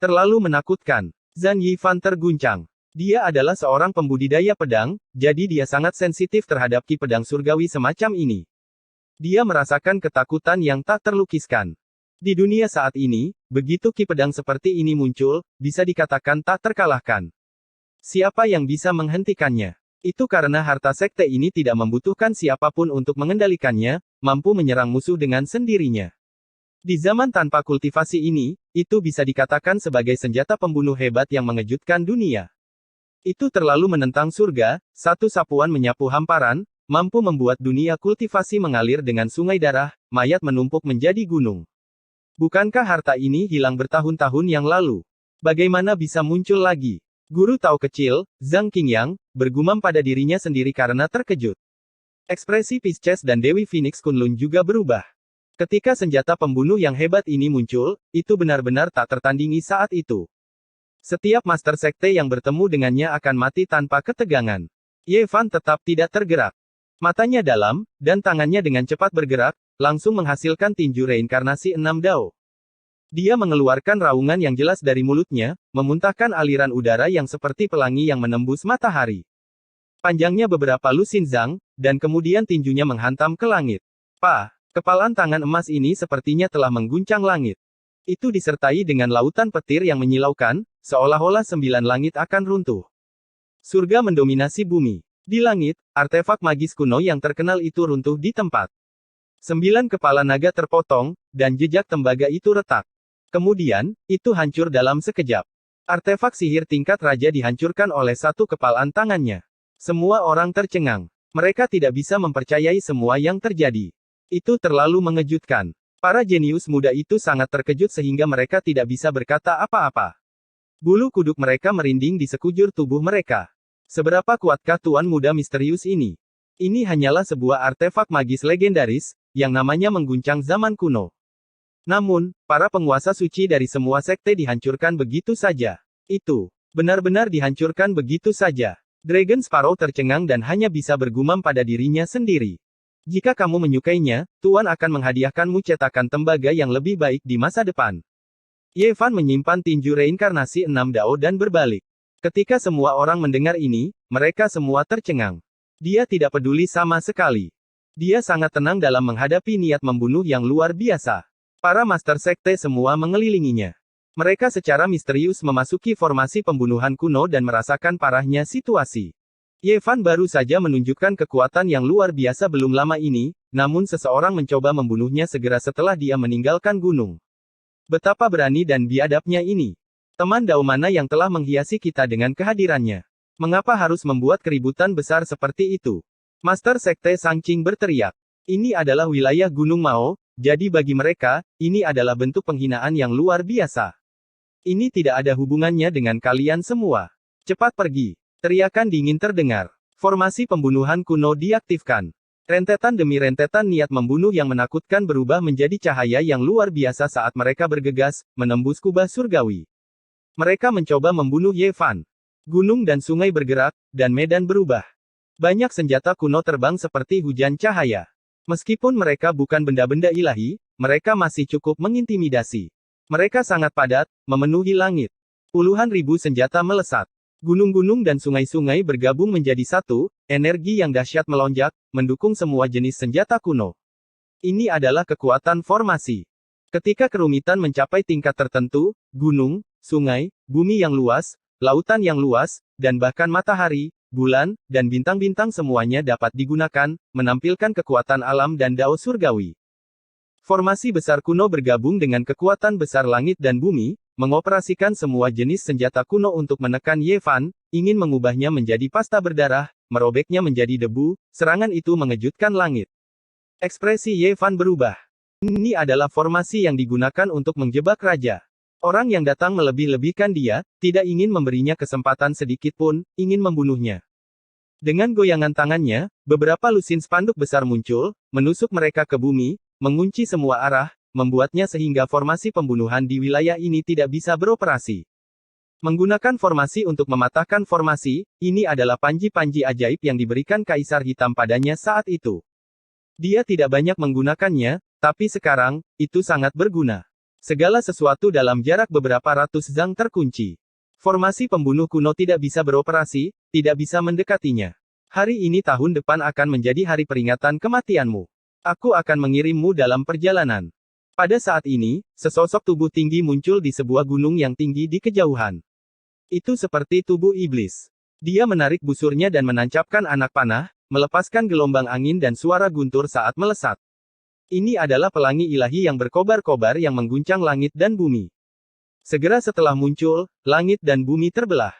Terlalu menakutkan. Zhang Yifan terguncang. Dia adalah seorang pembudidaya pedang, jadi dia sangat sensitif terhadap ki pedang surgawi semacam ini. Dia merasakan ketakutan yang tak terlukiskan. Di dunia saat ini, begitu ki pedang seperti ini muncul, bisa dikatakan tak terkalahkan. Siapa yang bisa menghentikannya? Itu karena harta sekte ini tidak membutuhkan siapapun untuk mengendalikannya, mampu menyerang musuh dengan sendirinya. Di zaman tanpa kultivasi ini, itu bisa dikatakan sebagai senjata pembunuh hebat yang mengejutkan dunia. Itu terlalu menentang surga, satu sapuan menyapu hamparan, mampu membuat dunia kultivasi mengalir dengan sungai darah, mayat menumpuk menjadi gunung. Bukankah harta ini hilang bertahun-tahun yang lalu? Bagaimana bisa muncul lagi? Guru Tao kecil, Zhang Qingyang, bergumam pada dirinya sendiri karena terkejut. Ekspresi Pisces dan Dewi Phoenix Kunlun juga berubah. Ketika senjata pembunuh yang hebat ini muncul, itu benar-benar tak tertandingi saat itu. Setiap master sekte yang bertemu dengannya akan mati tanpa ketegangan. Ye Fan tetap tidak tergerak. Matanya dalam, dan tangannya dengan cepat bergerak, langsung menghasilkan tinju reinkarnasi 6 Dao. Dia mengeluarkan raungan yang jelas dari mulutnya, memuntahkan aliran udara yang seperti pelangi yang menembus matahari. Panjangnya beberapa lusin zang, dan kemudian tinjunya menghantam ke langit. Kepalan tangan emas ini sepertinya telah mengguncang langit. Itu disertai dengan lautan petir yang menyilaukan, seolah-olah 9 langit akan runtuh. Surga mendominasi bumi. Di langit, artefak magis kuno yang terkenal itu runtuh di tempat. 9 kepala naga terpotong, dan jejak tembaga itu retak. Kemudian, itu hancur dalam sekejap. Artefak sihir tingkat raja dihancurkan oleh satu kepalan tangannya. Semua orang tercengang. Mereka tidak bisa mempercayai semua yang terjadi. Itu terlalu mengejutkan. Para jenius muda itu sangat terkejut sehingga mereka tidak bisa berkata apa-apa. Bulu kuduk mereka merinding di sekujur tubuh mereka. Seberapa kuatkah tuan muda misterius ini? Ini hanyalah sebuah artefak magis legendaris, yang namanya mengguncang zaman kuno. Namun, para penguasa suci dari semua sekte dihancurkan begitu saja. Itu benar-benar dihancurkan begitu saja. Dragon Sparrow tercengang dan hanya bisa bergumam pada dirinya sendiri. Jika kamu menyukainya, Tuan akan menghadiahkanmu cetakan tembaga yang lebih baik di masa depan. Ye Fan menyimpan tinju reinkarnasi 6 Dao dan berbalik. Ketika semua orang mendengar ini, mereka semua tercengang. Dia tidak peduli sama sekali. Dia sangat tenang dalam menghadapi niat membunuh yang luar biasa. Para master sekte semua mengelilinginya. Mereka secara misterius memasuki formasi pembunuhan kuno dan merasakan parahnya situasi. Ye Fan baru saja menunjukkan kekuatan yang luar biasa belum lama ini, namun seseorang mencoba membunuhnya segera setelah dia meninggalkan gunung. Betapa berani dan biadabnya ini. Teman Dao mana yang telah menghiasi kita dengan kehadirannya? Mengapa harus membuat keributan besar seperti itu? Master Sekte Sangqing berteriak. Ini adalah wilayah Gunung Mao, jadi bagi mereka, ini adalah bentuk penghinaan yang luar biasa. Ini tidak ada hubungannya dengan kalian semua. Cepat pergi. Teriakan dingin terdengar. Formasi pembunuhan kuno diaktifkan. Rentetan demi rentetan niat membunuh yang menakutkan berubah menjadi cahaya yang luar biasa saat mereka bergegas, menembus kubah surgawi. Mereka mencoba membunuh Ye Fan. Gunung dan sungai bergerak, dan medan berubah. Banyak senjata kuno terbang seperti hujan cahaya. Meskipun mereka bukan benda-benda ilahi, mereka masih cukup mengintimidasi. Mereka sangat padat, memenuhi langit. Puluhan ribu senjata melesat. Gunung-gunung dan sungai-sungai bergabung menjadi satu, energi yang dahsyat melonjak, mendukung semua jenis senjata kuno. Ini adalah kekuatan formasi. Ketika kerumitan mencapai tingkat tertentu, gunung, sungai, bumi yang luas, lautan yang luas, dan bahkan matahari, bulan, dan bintang-bintang semuanya dapat digunakan, menampilkan kekuatan alam dan dao surgawi. Formasi besar kuno bergabung dengan kekuatan besar langit dan bumi, mengoperasikan semua jenis senjata kuno untuk menekan Ye Fan, ingin mengubahnya menjadi pasta berdarah, merobeknya menjadi debu, serangan itu mengejutkan langit. Ekspresi Ye Fan berubah. Ini adalah formasi yang digunakan untuk menjebak raja. Orang yang datang melebih-lebihkan dia, tidak ingin memberinya kesempatan sedikit pun, ingin membunuhnya. Dengan goyangan tangannya, beberapa lusin spanduk besar muncul, menusuk mereka ke bumi, mengunci semua arah, membuatnya sehingga formasi pembunuhan di wilayah ini tidak bisa beroperasi. Menggunakan formasi untuk mematahkan formasi, ini adalah panji-panji ajaib yang diberikan Kaisar Hitam padanya saat itu. Dia tidak banyak menggunakannya, tapi sekarang, itu sangat berguna. Segala sesuatu dalam jarak beberapa ratus zang terkunci. Formasi pembunuh kuno tidak bisa beroperasi, tidak bisa mendekatinya. Hari ini tahun depan akan menjadi hari peringatan kematianmu. Aku akan mengirimmu dalam perjalanan. Pada saat ini, sesosok tubuh tinggi muncul di sebuah gunung yang tinggi di kejauhan. Itu seperti tubuh iblis. Dia menarik busurnya dan menancapkan anak panah, melepaskan gelombang angin dan suara guntur saat melesat. Ini adalah pelangi ilahi yang berkobar-kobar yang mengguncang langit dan bumi. Segera setelah muncul, langit dan bumi terbelah.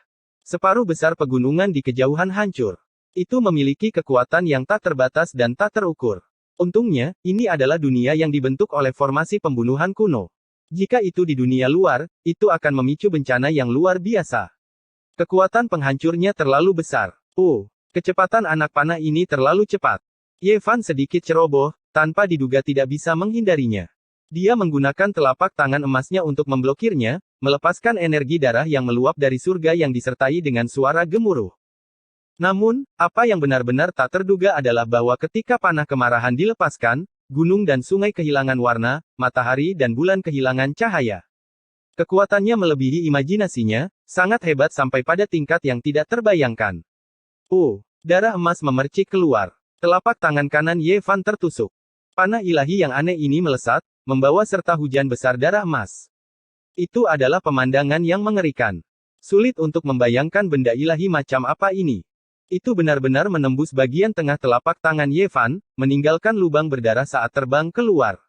Separuh besar pegunungan di kejauhan hancur. Itu memiliki kekuatan yang tak terbatas dan tak terukur. Untungnya, ini adalah dunia yang dibentuk oleh formasi pembunuhan kuno. Jika itu di dunia luar, itu akan memicu bencana yang luar biasa. Kekuatan penghancurnya terlalu besar. Kecepatan anak panah ini terlalu cepat. Ye Fan sedikit ceroboh, tanpa diduga tidak bisa menghindarinya. Dia menggunakan telapak tangan emasnya untuk memblokirnya, melepaskan energi darah yang meluap dari surga yang disertai dengan suara gemuruh. Namun, apa yang benar-benar tak terduga adalah bahwa ketika panah kemarahan dilepaskan, gunung dan sungai kehilangan warna, matahari dan bulan kehilangan cahaya. Kekuatannya melebihi imajinasinya, sangat hebat sampai pada tingkat yang tidak terbayangkan. Darah emas memercik keluar. Telapak tangan kanan Ye Fan tertusuk. Panah ilahi yang aneh ini melesat, membawa serta hujan besar darah emas. Itu adalah pemandangan yang mengerikan. Sulit untuk membayangkan benda ilahi macam apa ini. Itu benar-benar menembus bagian tengah telapak tangan Ye Fan, meninggalkan lubang berdarah saat terbang keluar.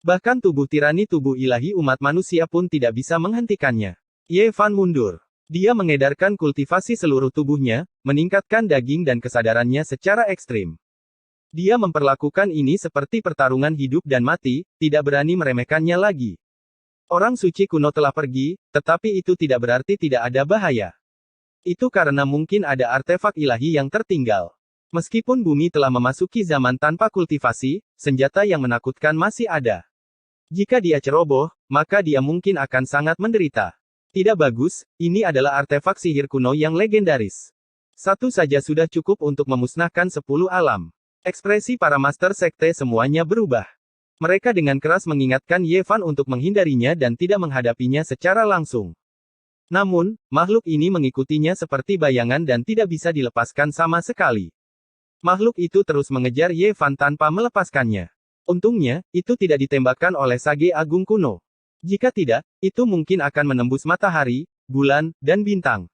Bahkan tubuh tirani tubuh ilahi umat manusia pun tidak bisa menghentikannya. Ye Fan mundur. Dia mengedarkan kultivasi seluruh tubuhnya, meningkatkan daging dan kesadarannya secara ekstrim. Dia memperlakukan ini seperti pertarungan hidup dan mati, tidak berani meremehkannya lagi. Orang suci kuno telah pergi, tetapi itu tidak berarti tidak ada bahaya. Itu karena mungkin ada artefak ilahi yang tertinggal. Meskipun bumi telah memasuki zaman tanpa kultivasi, senjata yang menakutkan masih ada. Jika dia ceroboh, maka dia mungkin akan sangat menderita. Tidak bagus, ini adalah artefak sihir kuno yang legendaris. Satu saja sudah cukup untuk memusnahkan 10 alam. Ekspresi para master sekte semuanya berubah. Mereka dengan keras mengingatkan Ye Fan untuk menghindarinya dan tidak menghadapinya secara langsung. Namun, makhluk ini mengikutinya seperti bayangan dan tidak bisa dilepaskan sama sekali. Makhluk itu terus mengejar Ye Fan tanpa melepaskannya. Untungnya, itu tidak ditembakkan oleh Sage Agung kuno. Jika tidak, itu mungkin akan menembus matahari, bulan, dan bintang.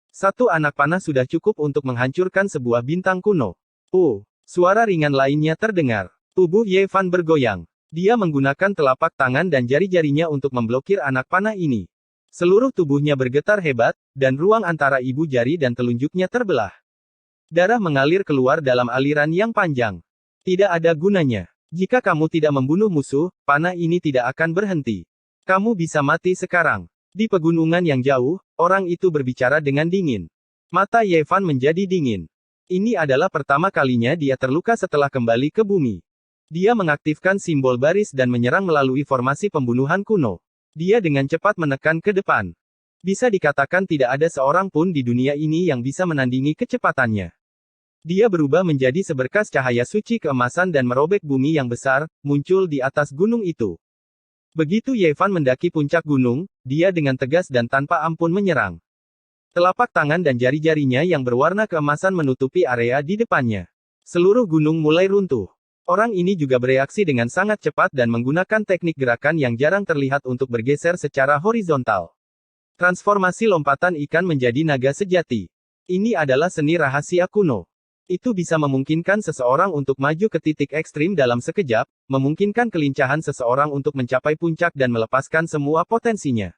Satu anak panah sudah cukup untuk menghancurkan sebuah bintang kuno. Suara ringan lainnya terdengar. Tubuh Ye Fan bergoyang. Dia menggunakan telapak tangan dan jari-jarinya untuk memblokir anak panah ini. Seluruh tubuhnya bergetar hebat, dan ruang antara ibu jari dan telunjuknya terbelah. Darah mengalir keluar dalam aliran yang panjang. Tidak ada gunanya. Jika kamu tidak membunuh musuh, panah ini tidak akan berhenti. Kamu bisa mati sekarang. Di pegunungan yang jauh, orang itu berbicara dengan dingin. Mata Ye Fan menjadi dingin. Ini adalah pertama kalinya dia terluka setelah kembali ke bumi. Dia mengaktifkan simbol baris dan menyerang melalui formasi pembunuhan kuno. Dia dengan cepat menekan ke depan. Bisa dikatakan tidak ada seorang pun di dunia ini yang bisa menandingi kecepatannya. Dia berubah menjadi seberkas cahaya suci keemasan dan merobek bumi yang besar, muncul di atas gunung itu. Begitu Ye Fan mendaki puncak gunung, dia dengan tegas dan tanpa ampun menyerang. Telapak tangan dan jari-jarinya yang berwarna keemasan menutupi area di depannya. Seluruh gunung mulai runtuh. Orang ini juga bereaksi dengan sangat cepat dan menggunakan teknik gerakan yang jarang terlihat untuk bergeser secara horizontal. Transformasi lompatan ikan menjadi naga sejati. Ini adalah seni rahasia kuno. Itu bisa memungkinkan seseorang untuk maju ke titik ekstrim dalam sekejap, memungkinkan kelincahan seseorang untuk mencapai puncak dan melepaskan semua potensinya.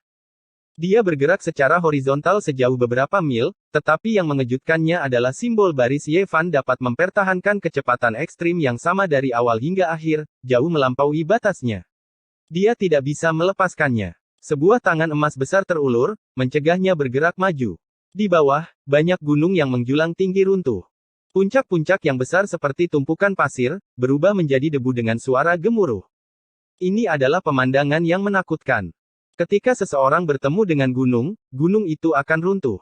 Dia bergerak secara horizontal sejauh beberapa mil, tetapi yang mengejutkannya adalah simbol baris Ye Fan dapat mempertahankan kecepatan ekstrim yang sama dari awal hingga akhir, jauh melampaui batasnya. Dia tidak bisa melepaskannya. Sebuah tangan emas besar terulur, mencegahnya bergerak maju. Di bawah, banyak gunung yang menjulang tinggi runtuh. Puncak-puncak yang besar seperti tumpukan pasir, berubah menjadi debu dengan suara gemuruh. Ini adalah pemandangan yang menakutkan. Ketika seseorang bertemu dengan gunung, gunung itu akan runtuh.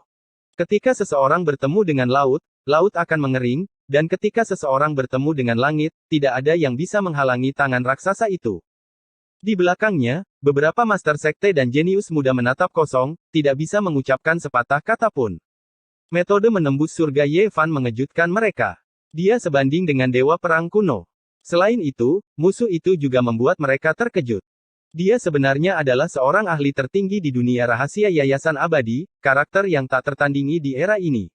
Ketika seseorang bertemu dengan laut, laut akan mengering, dan ketika seseorang bertemu dengan langit, tidak ada yang bisa menghalangi tangan raksasa itu. Di belakangnya, beberapa master sekte dan jenius muda menatap kosong, tidak bisa mengucapkan sepatah kata pun. Metode menembus surga Ye Fan mengejutkan mereka. Dia sebanding dengan dewa perang kuno. Selain itu, musuh itu juga membuat mereka terkejut. Dia sebenarnya adalah seorang ahli tertinggi di dunia rahasia Yayasan Abadi, karakter yang tak tertandingi di era ini.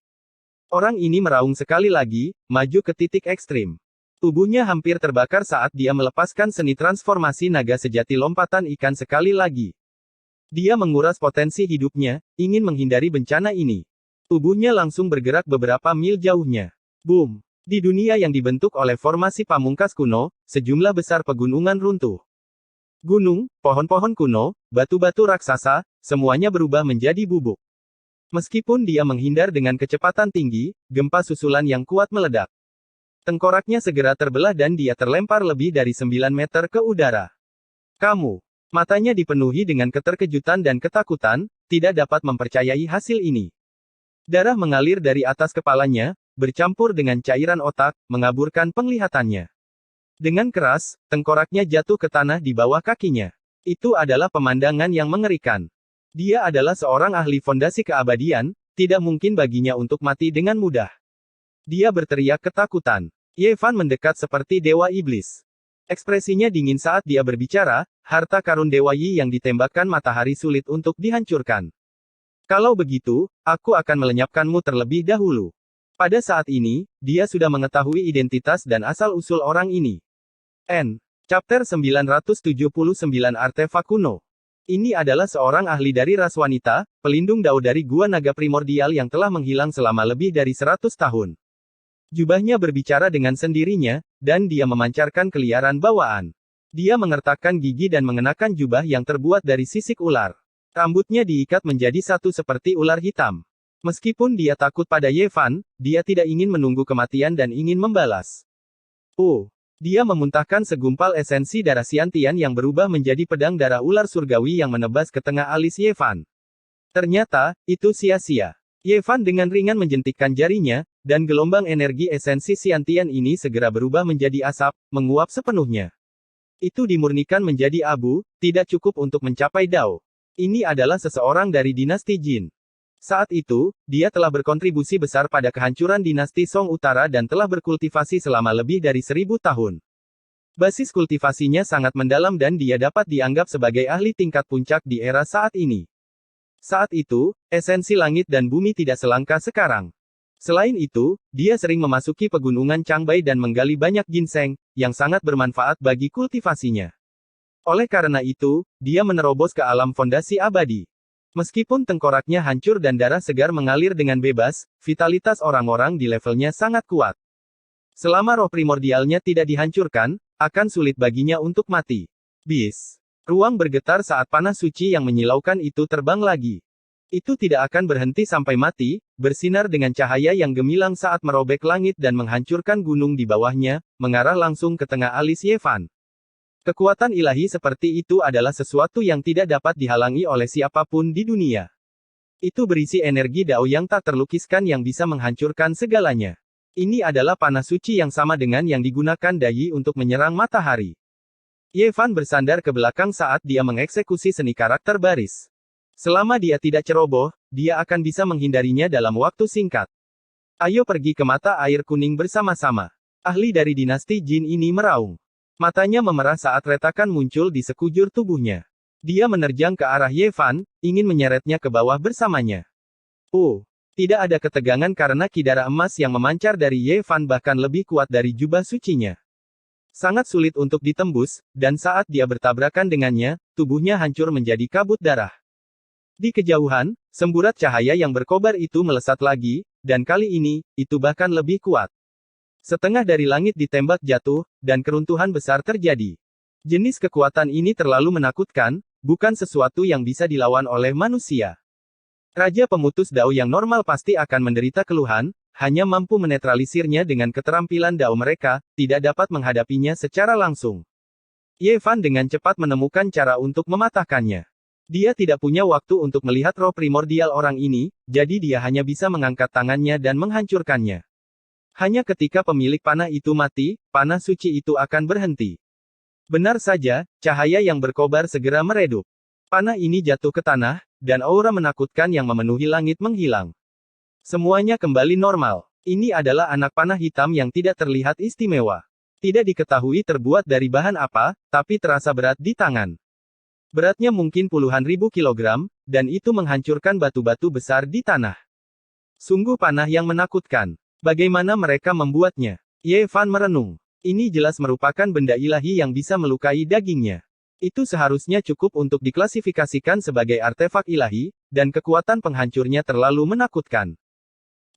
Orang ini meraung sekali lagi, maju ke titik ekstrim. Tubuhnya hampir terbakar saat dia melepaskan seni transformasi naga sejati lompatan ikan sekali lagi. Dia menguras potensi hidupnya, ingin menghindari bencana ini. Tubuhnya langsung bergerak beberapa mil jauhnya. Boom! Di dunia yang dibentuk oleh formasi pamungkas kuno, sejumlah besar pegunungan runtuh. Gunung, pohon-pohon kuno, batu-batu raksasa, semuanya berubah menjadi bubuk. Meskipun dia menghindar dengan kecepatan tinggi, gempa susulan yang kuat meledak. Tengkoraknya segera terbelah dan dia terlempar lebih dari 9 meter ke udara. Kamu. Matanya dipenuhi dengan keterkejutan dan ketakutan, tidak dapat mempercayai hasil ini. Darah mengalir dari atas kepalanya, bercampur dengan cairan otak, mengaburkan penglihatannya. Dengan keras, tengkoraknya jatuh ke tanah di bawah kakinya. Itu adalah pemandangan yang mengerikan. Dia adalah seorang ahli fondasi keabadian, tidak mungkin baginya untuk mati dengan mudah. Dia berteriak ketakutan. Ye Fan mendekat seperti dewa iblis. Ekspresinya dingin saat dia berbicara, harta karun Dewa Yi yang ditembakkan matahari sulit untuk dihancurkan. Kalau begitu, aku akan melenyapkanmu terlebih dahulu. Pada saat ini, dia sudah mengetahui identitas dan asal-usul orang ini. Chapter 979 Artefak Kuno. Ini adalah seorang ahli dari ras wanita, pelindung Dao dari Gua Naga Primordial yang telah menghilang selama lebih dari 100 tahun. Jubahnya berbicara dengan sendirinya, dan dia memancarkan keliaran bawaan. Dia mengertakkan gigi dan mengenakan jubah yang terbuat dari sisik ular. Rambutnya diikat menjadi satu seperti ular hitam. Meskipun dia takut pada Ye Fan, dia tidak ingin menunggu kematian dan ingin membalas. Dia memuntahkan segumpal esensi darah Xiantian yang berubah menjadi pedang darah ular surgawi yang menebas ke tengah alis Ye Fan. Ternyata, itu sia-sia. Ye Fan dengan ringan menjentikkan jarinya, dan gelombang energi esensi Xiantian ini segera berubah menjadi asap, menguap sepenuhnya. Itu dimurnikan menjadi abu, tidak cukup untuk mencapai Dao. Ini adalah seseorang dari dinasti Jin. Saat itu, dia telah berkontribusi besar pada kehancuran dinasti Song Utara dan telah berkultivasi selama lebih dari 1000 tahun. Basis kultivasinya sangat mendalam dan dia dapat dianggap sebagai ahli tingkat puncak di era saat ini. Saat itu, esensi langit dan bumi tidak selangka sekarang. Selain itu, dia sering memasuki pegunungan Changbai dan menggali banyak ginseng, yang sangat bermanfaat bagi kultivasinya. Oleh karena itu, dia menerobos ke alam fondasi abadi. Meskipun tengkoraknya hancur dan darah segar mengalir dengan bebas, vitalitas orang-orang di levelnya sangat kuat. Selama roh primordialnya tidak dihancurkan, akan sulit baginya untuk mati. Bis. Ruang bergetar saat panas suci yang menyilaukan itu terbang lagi. Itu tidak akan berhenti sampai mati, bersinar dengan cahaya yang gemilang saat merobek langit dan menghancurkan gunung di bawahnya, mengarah langsung ke tengah alis Ye Fan. Kekuatan ilahi seperti itu adalah sesuatu yang tidak dapat dihalangi oleh siapapun di dunia. Itu berisi energi Dao yang tak terlukiskan yang bisa menghancurkan segalanya. Ini adalah panah suci yang sama dengan yang digunakan Dai untuk menyerang matahari. Ye Fan bersandar ke belakang saat dia mengeksekusi seni karakter baris. Selama dia tidak ceroboh, dia akan bisa menghindarinya dalam waktu singkat. Ayo pergi ke mata air kuning bersama-sama. Ahli dari dinasti Jin ini meraung. Matanya memerah saat retakan muncul di sekujur tubuhnya. Dia menerjang ke arah Ye Fan, ingin menyeretnya ke bawah bersamanya. Oh, tidak ada ketegangan karena kidara emas yang memancar dari Ye Fan bahkan lebih kuat dari jubah sucinya. Sangat sulit untuk ditembus, dan saat dia bertabrakan dengannya, tubuhnya hancur menjadi kabut darah. Di kejauhan, semburat cahaya yang berkobar itu melesat lagi, dan kali ini, itu bahkan lebih kuat. Setengah dari langit ditembak jatuh, dan keruntuhan besar terjadi. Jenis kekuatan ini terlalu menakutkan, bukan sesuatu yang bisa dilawan oleh manusia. Raja pemutus dao yang normal pasti akan menderita keluhan, hanya mampu menetralisirnya dengan keterampilan dao mereka, tidak dapat menghadapinya secara langsung. Ye Fan dengan cepat menemukan cara untuk mematahkannya. Dia tidak punya waktu untuk melihat roh primordial orang ini, jadi dia hanya bisa mengangkat tangannya dan menghancurkannya. Hanya ketika pemilik panah itu mati, panah suci itu akan berhenti. Benar saja, cahaya yang berkobar segera meredup. Panah ini jatuh ke tanah, dan aura menakutkan yang memenuhi langit menghilang. Semuanya kembali normal. Ini adalah anak panah hitam yang tidak terlihat istimewa. Tidak diketahui terbuat dari bahan apa, tapi terasa berat di tangan. Beratnya mungkin puluhan ribu kilogram, dan itu menghancurkan batu-batu besar di tanah. Sungguh panah yang menakutkan. Bagaimana mereka membuatnya? Ye Fan merenung. Ini jelas merupakan benda ilahi yang bisa melukai dagingnya. Itu seharusnya cukup untuk diklasifikasikan sebagai artefak ilahi, dan kekuatan penghancurnya terlalu menakutkan.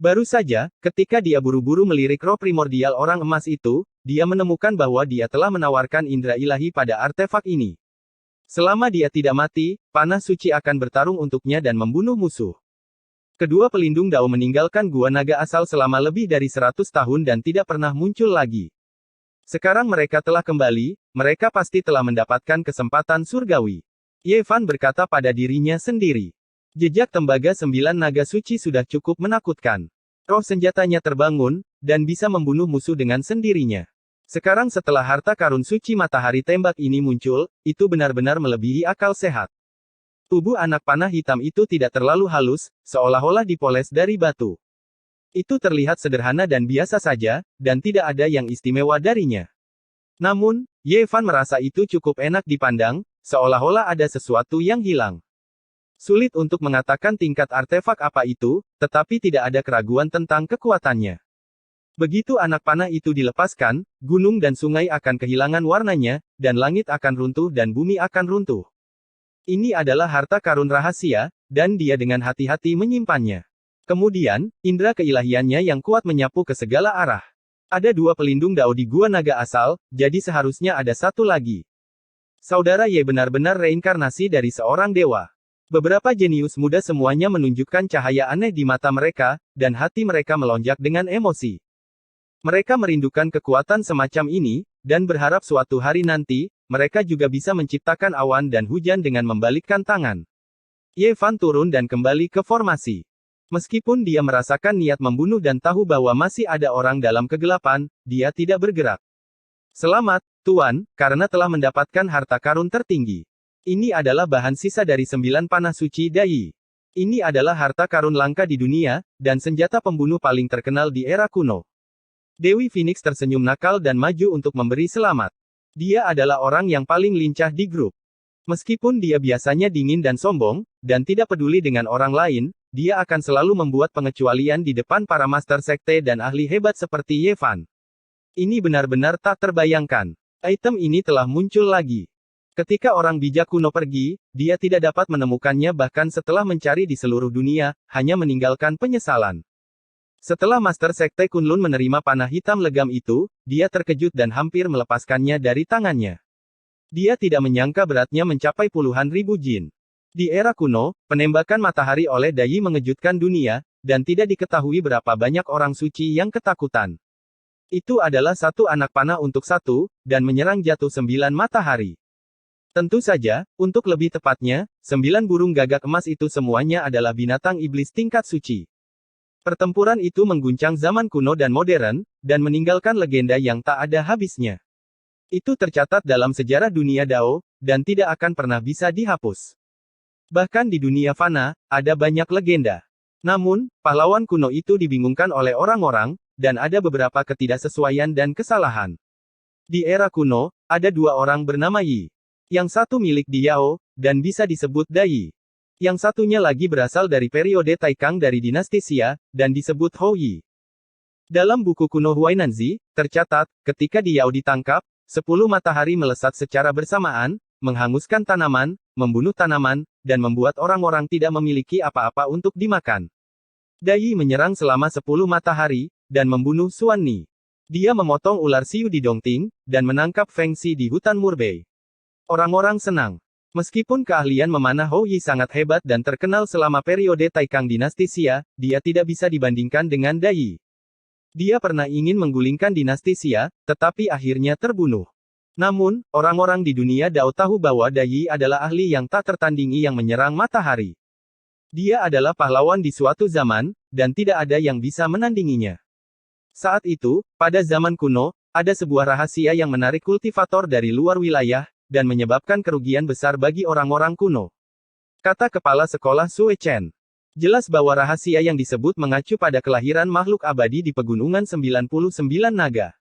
Baru saja, ketika dia buru-buru melirik roh primordial orang emas itu, dia menemukan bahwa dia telah menawarkan indera ilahi pada artefak ini. Selama dia tidak mati, panah suci akan bertarung untuknya dan membunuh musuh. Kedua pelindung dao meninggalkan gua naga asal selama lebih dari 100 tahun dan tidak pernah muncul lagi. Sekarang mereka telah kembali, mereka pasti telah mendapatkan kesempatan surgawi. Ye Fan berkata pada dirinya sendiri. Jejak tembaga 9 naga suci sudah cukup menakutkan. Roh senjatanya terbangun, dan bisa membunuh musuh dengan sendirinya. Sekarang setelah harta karun suci matahari tembak ini muncul, itu benar-benar melebihi akal sehat. Tubuh anak panah hitam itu tidak terlalu halus, seolah-olah dipoles dari batu. Itu terlihat sederhana dan biasa saja, dan tidak ada yang istimewa darinya. Namun, Ye Fan merasa itu cukup enak dipandang, seolah-olah ada sesuatu yang hilang. Sulit untuk mengatakan tingkat artefak apa itu, tetapi tidak ada keraguan tentang kekuatannya. Begitu anak panah itu dilepaskan, gunung dan sungai akan kehilangan warnanya, dan langit akan runtuh dan bumi akan runtuh. Ini adalah harta karun rahasia, dan dia dengan hati-hati menyimpannya. Kemudian, indera keilahiannya yang kuat menyapu ke segala arah. Ada 2 pelindung dao di gua naga asal, jadi seharusnya ada 1 lagi. Saudara Ye benar-benar reinkarnasi dari seorang dewa. Beberapa jenius muda semuanya menunjukkan cahaya aneh di mata mereka, dan hati mereka melonjak dengan emosi. Mereka merindukan kekuatan semacam ini, dan berharap suatu hari nanti, mereka juga bisa menciptakan awan dan hujan dengan membalikkan tangan. Ye Fan turun dan kembali ke formasi. Meskipun dia merasakan niat membunuh dan tahu bahwa masih ada orang dalam kegelapan, dia tidak bergerak. Selamat, Tuan, karena telah mendapatkan harta karun tertinggi. Ini adalah bahan sisa dari 9 panah suci Dai. Ini adalah harta karun langka di dunia, dan senjata pembunuh paling terkenal di era kuno. Dewi Phoenix tersenyum nakal dan maju untuk memberi selamat. Dia adalah orang yang paling lincah di grup. Meskipun dia biasanya dingin dan sombong, dan tidak peduli dengan orang lain, dia akan selalu membuat pengecualian di depan para master sekte dan ahli hebat seperti Ye Fan. Ini benar-benar tak terbayangkan. Item ini telah muncul lagi. Ketika orang bijak kuno pergi, dia tidak dapat menemukannya bahkan setelah mencari di seluruh dunia, hanya meninggalkan penyesalan. Setelah Master Sekte Kunlun menerima panah hitam legam itu, dia terkejut dan hampir melepaskannya dari tangannya. Dia tidak menyangka beratnya mencapai puluhan ribu jin. Di era kuno, penembakan matahari oleh Dai mengejutkan dunia, dan tidak diketahui berapa banyak orang suci yang ketakutan. Itu adalah 1 anak panah untuk 1, dan menyerang jatuh 9 matahari. Tentu saja, untuk lebih tepatnya, 9 burung gagak emas itu semuanya adalah binatang iblis tingkat suci. Pertempuran itu mengguncang zaman kuno dan modern, dan meninggalkan legenda yang tak ada habisnya. Itu tercatat dalam sejarah dunia Dao, dan tidak akan pernah bisa dihapus. Bahkan di dunia fana, ada banyak legenda. Namun, pahlawan kuno itu dibingungkan oleh orang-orang, dan ada beberapa ketidaksesuaian dan kesalahan. Di era kuno, ada dua orang bernama Yi. Yang satu milik Diao, dan bisa disebut Dai. Yang satunya lagi berasal dari periode Taikang dari dinasti Xia, dan disebut Hou Yi. Dalam buku kuno Huainanzi, tercatat, ketika Diao ditangkap, 10 matahari melesat secara bersamaan, menghanguskan tanaman, membunuh tanaman, dan membuat orang-orang tidak memiliki apa-apa untuk dimakan. Dai menyerang selama 10 matahari, dan membunuh Xuan Ni. Dia memotong ular Xiu di Dongting, dan menangkap Feng Xi di hutan Murbei. Orang-orang senang. Meskipun keahlian memanah Hou Yi sangat hebat dan terkenal selama periode Taikang dinasti Xia, dia tidak bisa dibandingkan dengan Dai. Dia pernah ingin menggulingkan dinasti Xia, tetapi akhirnya terbunuh. Namun, orang-orang di dunia Dao tahu bahwa Dai adalah ahli yang tak tertandingi yang menyerang matahari. Dia adalah pahlawan di suatu zaman, dan tidak ada yang bisa menandinginya. Saat itu, pada zaman kuno, ada sebuah rahasia yang menarik kultivator dari luar wilayah, dan menyebabkan kerugian besar bagi orang-orang kuno. Kata kepala sekolah Sue Chen. Jelas bahwa rahasia yang disebut mengacu pada kelahiran makhluk abadi di pegunungan 99 naga.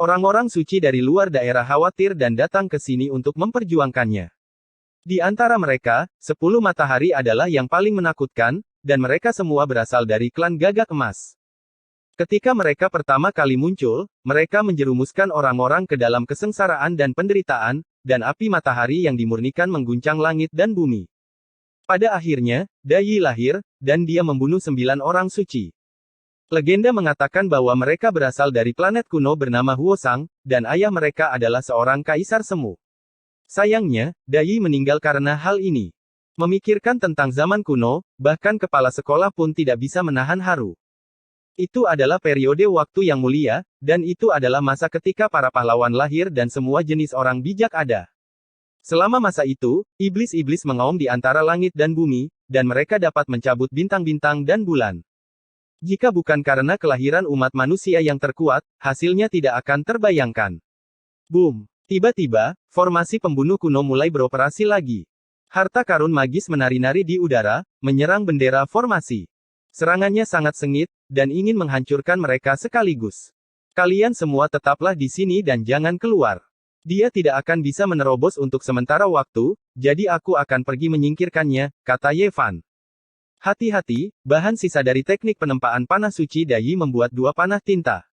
Orang-orang suci dari luar daerah khawatir dan datang ke sini untuk memperjuangkannya. Di antara mereka, 10 matahari adalah yang paling menakutkan, dan mereka semua berasal dari klan Gagak Emas. Ketika mereka pertama kali muncul, mereka menjerumuskan orang-orang ke dalam kesengsaraan dan penderitaan, dan api matahari yang dimurnikan mengguncang langit dan bumi. Pada akhirnya, Dai lahir, dan dia membunuh 9 orang suci. Legenda mengatakan bahwa mereka berasal dari planet kuno bernama Huosang, dan ayah mereka adalah seorang kaisar semu. Sayangnya, Dai meninggal karena hal ini. Memikirkan tentang zaman kuno, bahkan kepala sekolah pun tidak bisa menahan haru. Itu adalah periode waktu yang mulia, dan itu adalah masa ketika para pahlawan lahir dan semua jenis orang bijak ada. Selama masa itu, iblis-iblis mengaum di antara langit dan bumi, dan mereka dapat mencabut bintang-bintang dan bulan. Jika bukan karena kelahiran umat manusia yang terkuat, hasilnya tidak akan terbayangkan. Boom! Tiba-tiba, formasi pembunuh kuno mulai beroperasi lagi. Harta karun magis menari-nari di udara, menyerang bendera formasi. Serangannya sangat sengit, dan ingin menghancurkan mereka sekaligus. Kalian semua tetaplah di sini dan jangan keluar. Dia tidak akan bisa menerobos untuk sementara waktu, jadi aku akan pergi menyingkirkannya, kata Ye Fan. Hati-hati, bahan sisa dari teknik penempaan panah suci Dai membuat 2 panah tinta.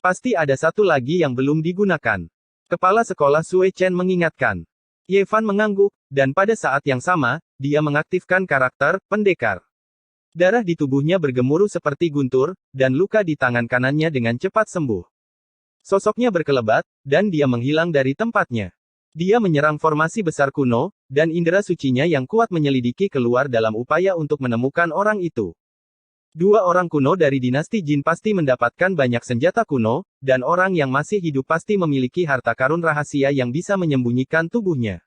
Pasti ada satu lagi yang belum digunakan. Kepala sekolah Sue Chen mengingatkan. Ye Fan mengangguk, dan pada saat yang sama, dia mengaktifkan karakter pendekar. Darah di tubuhnya bergemuruh seperti guntur, dan luka di tangan kanannya dengan cepat sembuh. Sosoknya berkelebat, dan dia menghilang dari tempatnya. Dia menyerang formasi besar kuno, dan indera sucinya yang kuat menyelidiki keluar dalam upaya untuk menemukan orang itu. 2 orang kuno dari dinasti Jin pasti mendapatkan banyak senjata kuno, dan orang yang masih hidup pasti memiliki harta karun rahasia yang bisa menyembunyikan tubuhnya.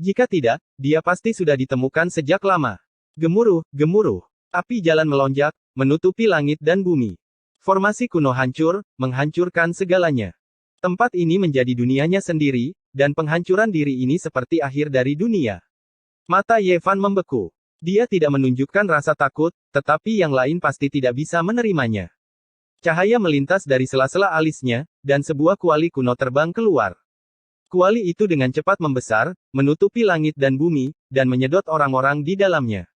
Jika tidak, dia pasti sudah ditemukan sejak lama. Gemuruh, gemuruh. Api jalan melonjak, menutupi langit dan bumi. Formasi kuno hancur, menghancurkan segalanya. Tempat ini menjadi dunianya sendiri, dan penghancuran diri ini seperti akhir dari dunia. Mata Ye Fan membeku. Dia tidak menunjukkan rasa takut, tetapi yang lain pasti tidak bisa menerimanya. Cahaya melintas dari sela-sela alisnya, dan sebuah kuali kuno terbang keluar. Kuali itu dengan cepat membesar, menutupi langit dan bumi, dan menyedot orang-orang di dalamnya.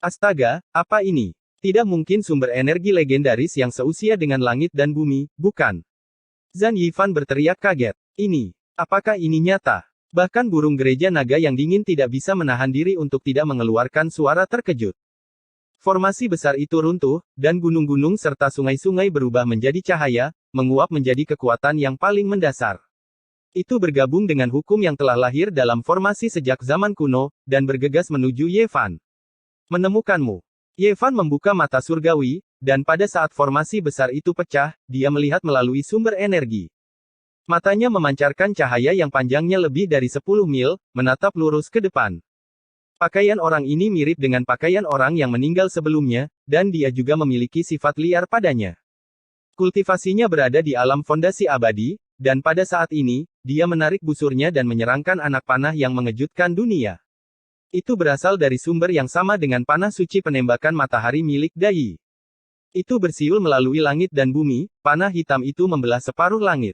Astaga, apa ini? Tidak mungkin sumber energi legendaris yang seusia dengan langit dan bumi, bukan? Zhan Yifan berteriak kaget. Apakah ini nyata? Bahkan burung gereja naga yang dingin tidak bisa menahan diri untuk tidak mengeluarkan suara terkejut. Formasi besar itu runtuh, dan gunung-gunung serta sungai-sungai berubah menjadi cahaya, menguap menjadi kekuatan yang paling mendasar. Itu bergabung dengan hukum yang telah lahir dalam formasi sejak zaman kuno, dan bergegas menuju Ye Fan. Menemukanmu. Ye Fan membuka mata surgawi, dan pada saat formasi besar itu pecah, dia melihat melalui sumber energi. Matanya memancarkan cahaya yang panjangnya lebih dari 10 mil, menatap lurus ke depan. Pakaian orang ini mirip dengan pakaian orang yang meninggal sebelumnya, dan dia juga memiliki sifat liar padanya. Kultivasinya berada di alam fondasi abadi, dan pada saat ini, dia menarik busurnya dan menyerangkan anak panah yang mengejutkan dunia. Itu berasal dari sumber yang sama dengan panah suci penembakan matahari milik Dai. Itu bersiul melalui langit dan bumi, panah hitam itu membelah separuh langit.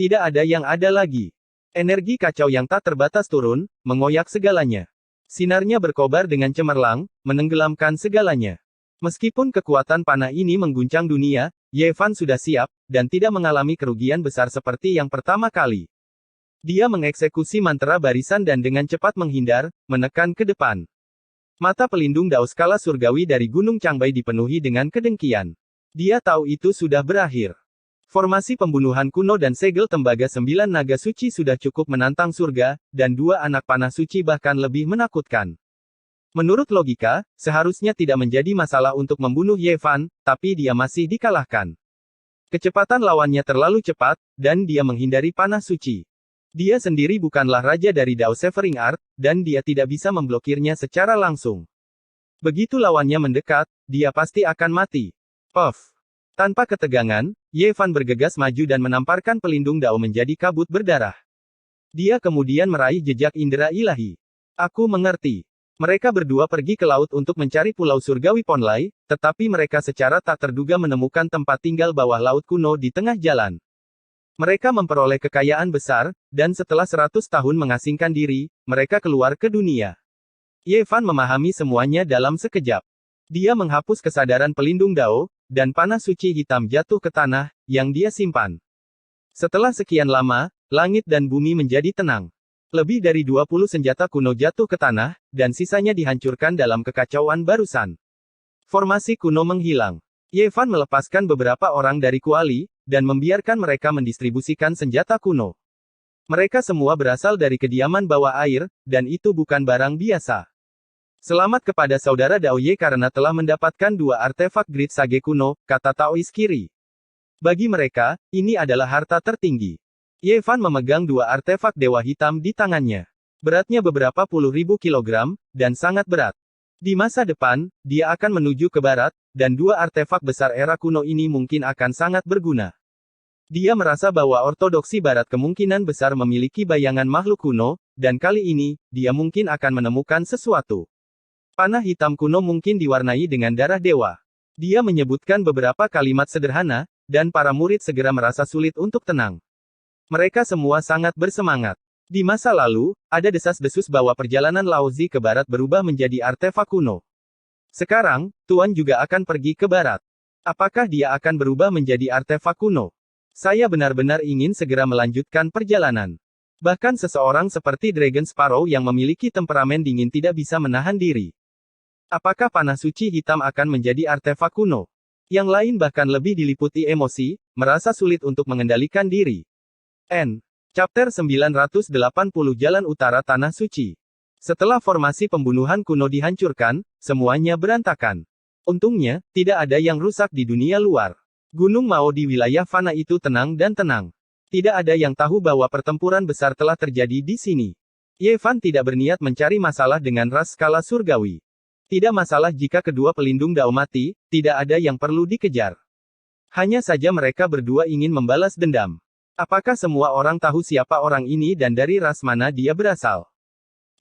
Tidak ada yang ada lagi. Energi kacau yang tak terbatas turun, mengoyak segalanya. Sinarnya berkobar dengan cemerlang, menenggelamkan segalanya. Meskipun kekuatan panah ini mengguncang dunia, Ye Fan sudah siap, dan tidak mengalami kerugian besar seperti yang pertama kali. Dia mengeksekusi mantra barisan dan dengan cepat menghindar, menekan ke depan. Mata pelindung dao skala surgawi dari Gunung Changbai dipenuhi dengan kedengkian. Dia tahu itu sudah berakhir. Formasi pembunuhan kuno dan segel tembaga 9 naga suci sudah cukup menantang surga, dan 2 anak panah suci bahkan lebih menakutkan. Menurut logika, seharusnya tidak menjadi masalah untuk membunuh Ye Fan, tapi dia masih dikalahkan. Kecepatan lawannya terlalu cepat, dan dia menghindari panah suci. Dia sendiri bukanlah raja dari Dao Severing Art, dan dia tidak bisa memblokirnya secara langsung. Begitu lawannya mendekat, dia pasti akan mati. Puff. Tanpa ketegangan, Ye Fan bergegas maju dan menamparkan pelindung Dao menjadi kabut berdarah. Dia kemudian meraih jejak indera ilahi. Aku mengerti. Mereka berdua pergi ke laut untuk mencari pulau surgawi Ponlai, tetapi mereka secara tak terduga menemukan tempat tinggal bawah laut kuno di tengah jalan. Mereka memperoleh kekayaan besar, dan setelah 100 tahun mengasingkan diri, mereka keluar ke dunia. Ye Fan memahami semuanya dalam sekejap. Dia menghapus kesadaran pelindung Dao, dan panah suci hitam jatuh ke tanah, yang dia simpan. Setelah sekian lama, langit dan bumi menjadi tenang. Lebih dari 20 senjata kuno jatuh ke tanah, dan sisanya dihancurkan dalam kekacauan barusan. Formasi kuno menghilang. Ye Fan melepaskan beberapa orang dari kuali, dan membiarkan mereka mendistribusikan senjata kuno. Mereka semua berasal dari kediaman bawah air, dan itu bukan barang biasa. Selamat kepada saudara Dao Ye karena telah mendapatkan 2 artefak Grid Sage kuno, kata Taois kiri. Bagi mereka, ini adalah harta tertinggi. Ye Fan memegang 2 artefak Dewa Hitam di tangannya. Beratnya beberapa puluh ribu kilogram, dan sangat berat. Di masa depan, dia akan menuju ke barat, dan 2 artefak besar era kuno ini mungkin akan sangat berguna. Dia merasa bahwa ortodoksi barat kemungkinan besar memiliki bayangan makhluk kuno, dan kali ini, dia mungkin akan menemukan sesuatu. Panah hitam kuno mungkin diwarnai dengan darah dewa. Dia menyebutkan beberapa kalimat sederhana, dan para murid segera merasa sulit untuk tenang. Mereka semua sangat bersemangat. Di masa lalu, ada desas-desus bahwa perjalanan Lao Zi ke barat berubah menjadi artefak kuno. Sekarang, Tuan juga akan pergi ke barat. Apakah dia akan berubah menjadi artefak kuno? Saya benar-benar ingin segera melanjutkan perjalanan. Bahkan seseorang seperti Dragon Sparrow yang memiliki temperamen dingin tidak bisa menahan diri. Apakah panah suci hitam akan menjadi artefak kuno? Yang lain bahkan lebih diliputi emosi, merasa sulit untuk mengendalikan diri. Chapter 980 Jalan Utara Tanah Suci. Setelah formasi pembunuhan kuno dihancurkan, semuanya berantakan. Untungnya, tidak ada yang rusak di dunia luar. Gunung Mao di wilayah fana itu tenang dan tenang. Tidak ada yang tahu bahwa pertempuran besar telah terjadi di sini. Ye Fan tidak berniat mencari masalah dengan ras skala surgawi. Tidak masalah jika kedua pelindung Dao mati, tidak ada yang perlu dikejar. Hanya saja mereka berdua ingin membalas dendam. Apakah semua orang tahu siapa orang ini dan dari ras mana dia berasal?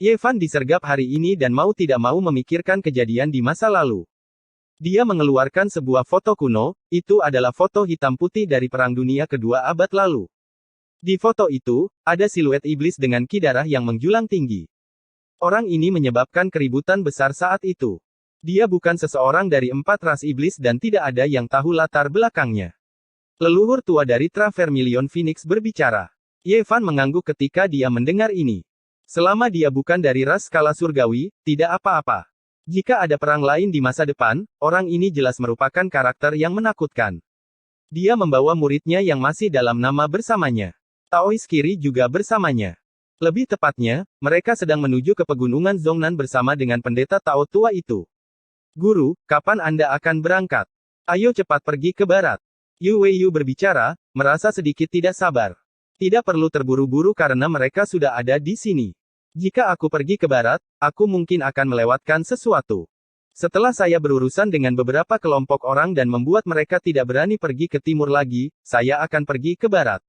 Ye Fan disergap hari ini dan mau tidak mau memikirkan kejadian di masa lalu. Dia mengeluarkan sebuah foto kuno, itu adalah foto hitam putih dari Perang Dunia Kedua abad lalu. Di foto itu, ada siluet iblis dengan ki darah yang menjulang tinggi. Orang ini menyebabkan keributan besar saat itu. Dia bukan seseorang dari 4 ras iblis dan tidak ada yang tahu latar belakangnya. Leluhur tua dari Travermilion Phoenix berbicara. Ye Fan mengangguk ketika dia mendengar ini. Selama dia bukan dari ras skala surgawi, tidak apa-apa. Jika ada perang lain di masa depan, orang ini jelas merupakan karakter yang menakutkan. Dia membawa muridnya yang masih dalam nama bersamanya. Taois kiri juga bersamanya. Lebih tepatnya, mereka sedang menuju ke pegunungan Zhongnan bersama dengan pendeta Tao tua itu. Guru, kapan Anda akan berangkat? Ayo cepat pergi ke barat. Yu Weiyu berbicara, merasa sedikit tidak sabar. Tidak perlu terburu-buru karena mereka sudah ada di sini. Jika aku pergi ke barat, aku mungkin akan melewatkan sesuatu. Setelah saya berurusan dengan beberapa kelompok orang dan membuat mereka tidak berani pergi ke timur lagi, saya akan pergi ke barat.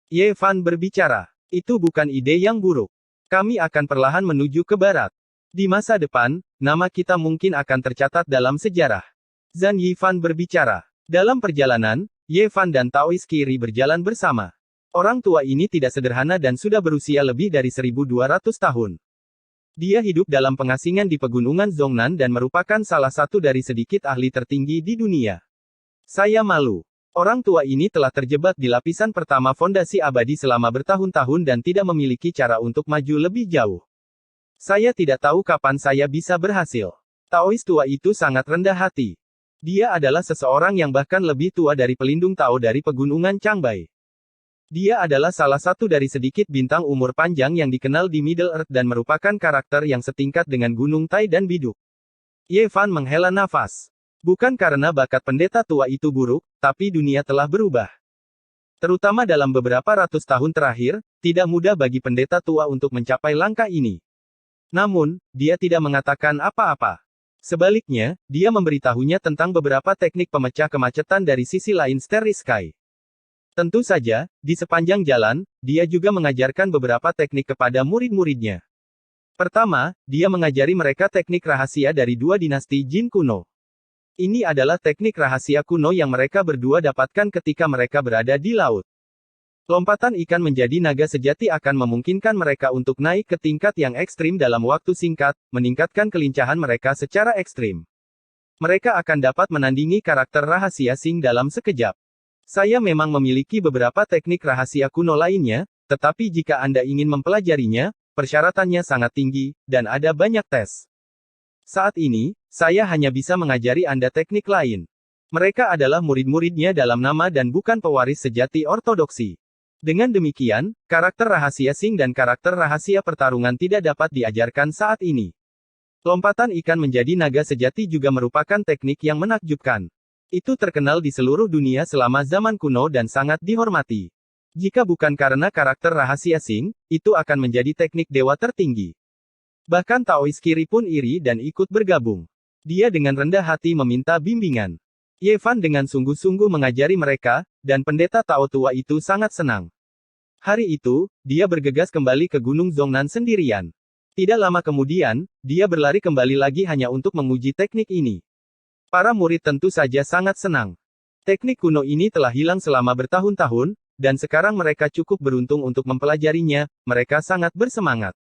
Ye Fan berbicara. Itu bukan ide yang buruk. Kami akan perlahan menuju ke barat. Di masa depan, nama kita mungkin akan tercatat dalam sejarah. Zhang Yifan berbicara. Dalam perjalanan, Ye Fan dan Taoist Qiri berjalan bersama. Orang tua ini tidak sederhana dan sudah berusia lebih dari 1200 tahun. Dia hidup dalam pengasingan di pegunungan Zhongnan dan merupakan salah satu dari sedikit ahli tertinggi di dunia. Saya malu. Orang tua ini telah terjebak di lapisan pertama fondasi abadi selama bertahun-tahun dan tidak memiliki cara untuk maju lebih jauh. Saya tidak tahu kapan saya bisa berhasil. Taoist tua itu sangat rendah hati. Dia adalah seseorang yang bahkan lebih tua dari pelindung Tao dari pegunungan Changbai. Dia adalah salah satu dari sedikit bintang umur panjang yang dikenal di Middle Earth dan merupakan karakter yang setingkat dengan Gunung Tai dan Biduk. Ye Fan menghela nafas. Bukan karena bakat pendeta tua itu buruk, tapi dunia telah berubah. Terutama dalam beberapa ratus tahun terakhir, tidak mudah bagi pendeta tua untuk mencapai langkah ini. Namun, dia tidak mengatakan apa-apa. Sebaliknya, dia memberitahunya tentang beberapa teknik pemecah kemacetan dari sisi lain Starry Sky. Tentu saja, di sepanjang jalan, dia juga mengajarkan beberapa teknik kepada murid-muridnya. Pertama, dia mengajari mereka teknik rahasia dari dua dinasti Jin kuno. Ini adalah teknik rahasia kuno yang mereka berdua dapatkan ketika mereka berada di laut. Lompatan ikan menjadi naga sejati akan memungkinkan mereka untuk naik ke tingkat yang ekstrim dalam waktu singkat, meningkatkan kelincahan mereka secara ekstrim. Mereka akan dapat menandingi karakter rahasia Sing dalam sekejap. Saya memang memiliki beberapa teknik rahasia kuno lainnya, tetapi jika Anda ingin mempelajarinya, persyaratannya sangat tinggi, dan ada banyak tes. Saat ini, saya hanya bisa mengajari Anda teknik lain. Mereka adalah murid-muridnya dalam nama dan bukan pewaris sejati ortodoksi. Dengan demikian, karakter rahasia Sing dan karakter rahasia pertarungan tidak dapat diajarkan saat ini. Lompatan ikan menjadi naga sejati juga merupakan teknik yang menakjubkan. Itu terkenal di seluruh dunia selama zaman kuno dan sangat dihormati. Jika bukan karena karakter rahasia Sing, itu akan menjadi teknik dewa tertinggi. Bahkan Taoist Qiri pun iri dan ikut bergabung. Dia dengan rendah hati meminta bimbingan. Ye Fan dengan sungguh-sungguh mengajari mereka, dan pendeta Tao tua itu sangat senang. Hari itu, dia bergegas kembali ke Gunung Zhongnan sendirian. Tidak lama kemudian, dia berlari kembali lagi hanya untuk menguji teknik ini. Para murid tentu saja sangat senang. Teknik kuno ini telah hilang selama bertahun-tahun, dan sekarang mereka cukup beruntung untuk mempelajarinya, mereka sangat bersemangat.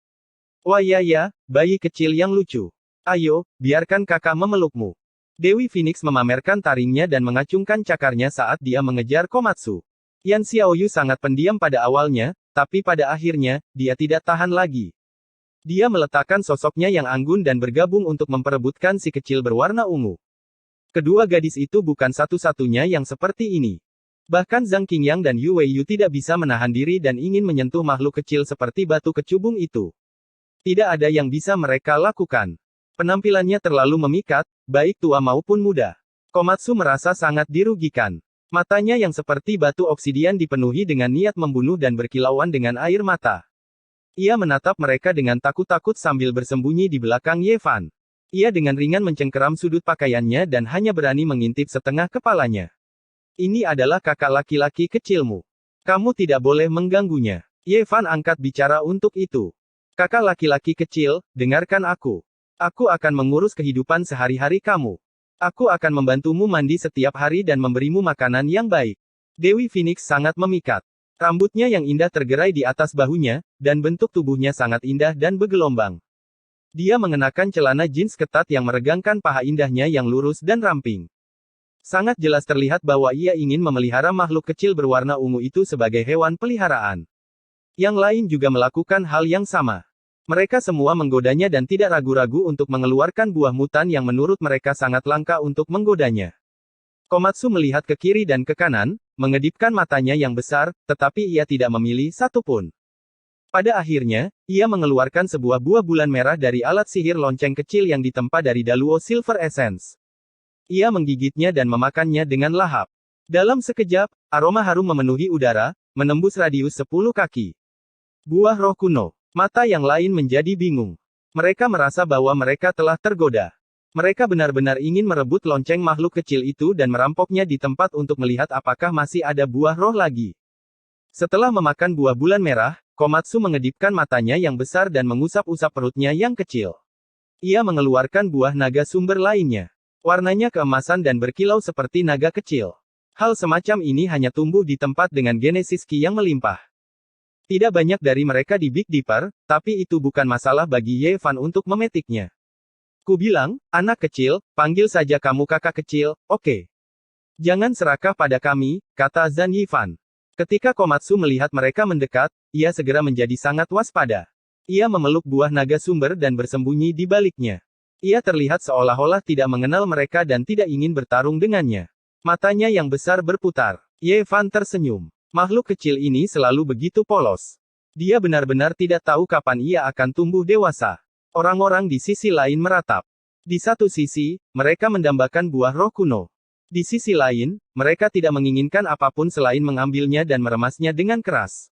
Wah ya, bayi kecil yang lucu. Ayo, biarkan kakak memelukmu. Dewi Phoenix memamerkan taringnya dan mengacungkan cakarnya saat dia mengejar Komatsu. Yan Xiaoyu sangat pendiam pada awalnya, tapi pada akhirnya, dia tidak tahan lagi. Dia meletakkan sosoknya yang anggun dan bergabung untuk memperebutkan si kecil berwarna ungu. Kedua gadis itu bukan satu-satunya yang seperti ini. Bahkan Zhang Qingyang dan Yu Weiyu tidak bisa menahan diri dan ingin menyentuh makhluk kecil seperti batu kecubung itu. Tidak ada yang bisa mereka lakukan. Penampilannya terlalu memikat, baik tua maupun muda. Komatsu merasa sangat dirugikan. Matanya yang seperti batu obsidian dipenuhi dengan niat membunuh dan berkilauan dengan air mata. Ia menatap mereka dengan takut-takut sambil bersembunyi di belakang Ye Fan. Ia dengan ringan mencengkeram sudut pakaiannya dan hanya berani mengintip setengah kepalanya. Ini adalah kakak laki-laki kecilmu. Kamu tidak boleh mengganggunya. Ye Fan angkat bicara untuk itu. Kakak laki-laki kecil, dengarkan aku. Aku akan mengurus kehidupan sehari-hari kamu. Aku akan membantumu mandi setiap hari dan memberimu makanan yang baik. Dewi Phoenix sangat memikat. Rambutnya yang indah tergerai di atas bahunya, dan bentuk tubuhnya sangat indah dan bergelombang. Dia mengenakan celana jeans ketat yang meregangkan paha indahnya yang lurus dan ramping. Sangat jelas terlihat bahwa ia ingin memelihara makhluk kecil berwarna ungu itu sebagai hewan peliharaan. Yang lain juga melakukan hal yang sama. Mereka semua menggodanya dan tidak ragu-ragu untuk mengeluarkan buah mutan yang menurut mereka sangat langka untuk menggodanya. Komatsu melihat ke kiri dan ke kanan, mengedipkan matanya yang besar, tetapi ia tidak memilih satu pun. Pada akhirnya, ia mengeluarkan sebuah buah bulan merah dari alat sihir lonceng kecil yang ditempa dari Daluo Silver Essence. Ia menggigitnya dan memakannya dengan lahap. Dalam sekejap, aroma harum memenuhi udara, menembus radius 10 kaki. Buah roh kuno. Mata yang lain menjadi bingung. Mereka merasa bahwa mereka telah tergoda. Mereka benar-benar ingin merebut lonceng makhluk kecil itu dan merampoknya di tempat untuk melihat apakah masih ada buah roh lagi. Setelah memakan buah bulan merah, Komatsu mengedipkan matanya yang besar dan mengusap-usap perutnya yang kecil. Ia mengeluarkan buah naga sumber lainnya. Warnanya keemasan dan berkilau seperti naga kecil. Hal semacam ini hanya tumbuh di tempat dengan genesis ki yang melimpah. Tidak banyak dari mereka di Big Dipper, tapi itu bukan masalah bagi Ye Fan untuk memetiknya. Ku bilang, anak kecil, panggil saja kamu kakak kecil, oke. Jangan serakah pada kami, kata Zhan Yifan. Ketika Komatsu melihat mereka mendekat, ia segera menjadi sangat waspada. Ia memeluk buah naga sumber dan bersembunyi di baliknya. Ia terlihat seolah-olah tidak mengenal mereka dan tidak ingin bertarung dengannya. Matanya yang besar berputar. Ye Fan tersenyum. Makhluk kecil ini selalu begitu polos. Dia benar-benar tidak tahu kapan ia akan tumbuh dewasa. Orang-orang di sisi lain meratap. Di satu sisi, mereka mendambakan buah roh kuno. Di sisi lain, mereka tidak menginginkan apapun selain mengambilnya dan meremasnya dengan keras.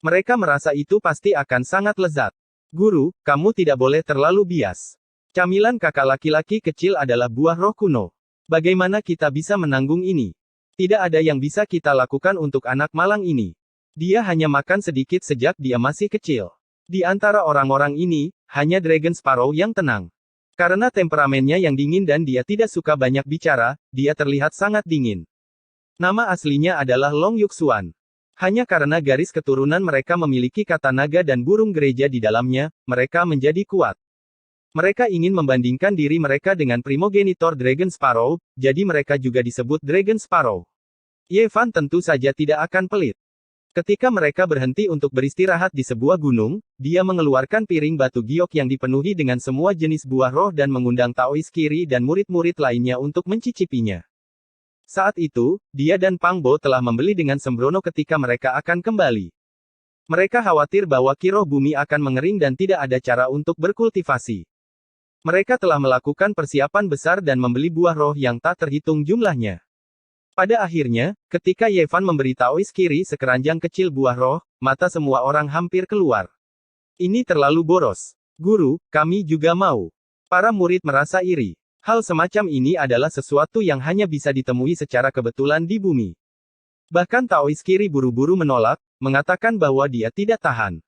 Mereka merasa itu pasti akan sangat lezat. Guru, kamu tidak boleh terlalu bias. Camilan kakak laki-laki kecil adalah buah roh kuno. Bagaimana kita bisa menanggung ini? Tidak ada yang bisa kita lakukan untuk anak malang ini. Dia hanya makan sedikit sejak dia masih kecil. Di antara orang-orang ini, hanya Dragon Sparrow yang tenang. Karena temperamennya yang dingin dan dia tidak suka banyak bicara, dia terlihat sangat dingin. Nama aslinya adalah Long Yuxuan. Hanya karena garis keturunan mereka memiliki kata naga dan burung gereja di dalamnya, mereka menjadi kuat. Mereka ingin membandingkan diri mereka dengan primogenitor Dragon Sparrow, jadi mereka juga disebut Dragon Sparrow. Ye Fan tentu saja tidak akan pelit. Ketika mereka berhenti untuk beristirahat di sebuah gunung, dia mengeluarkan piring batu giok yang dipenuhi dengan semua jenis buah roh dan mengundang Taois Kiri dan murid-murid lainnya untuk mencicipinya. Saat itu, dia dan Pang Bo telah membeli dengan sembrono ketika mereka akan kembali. Mereka khawatir bahwa ki roh bumi akan mengering dan tidak ada cara untuk berkultivasi. Mereka telah melakukan persiapan besar dan membeli buah roh yang tak terhitung jumlahnya. Pada akhirnya, ketika Ye Fan memberi Taois Kiri sekeranjang kecil buah roh, mata semua orang hampir keluar. Ini terlalu boros. Guru, kami juga mau. Para murid merasa iri. Hal semacam ini adalah sesuatu yang hanya bisa ditemui secara kebetulan di bumi. Bahkan Taois Kiri buru-buru menolak, mengatakan bahwa dia tidak tahan.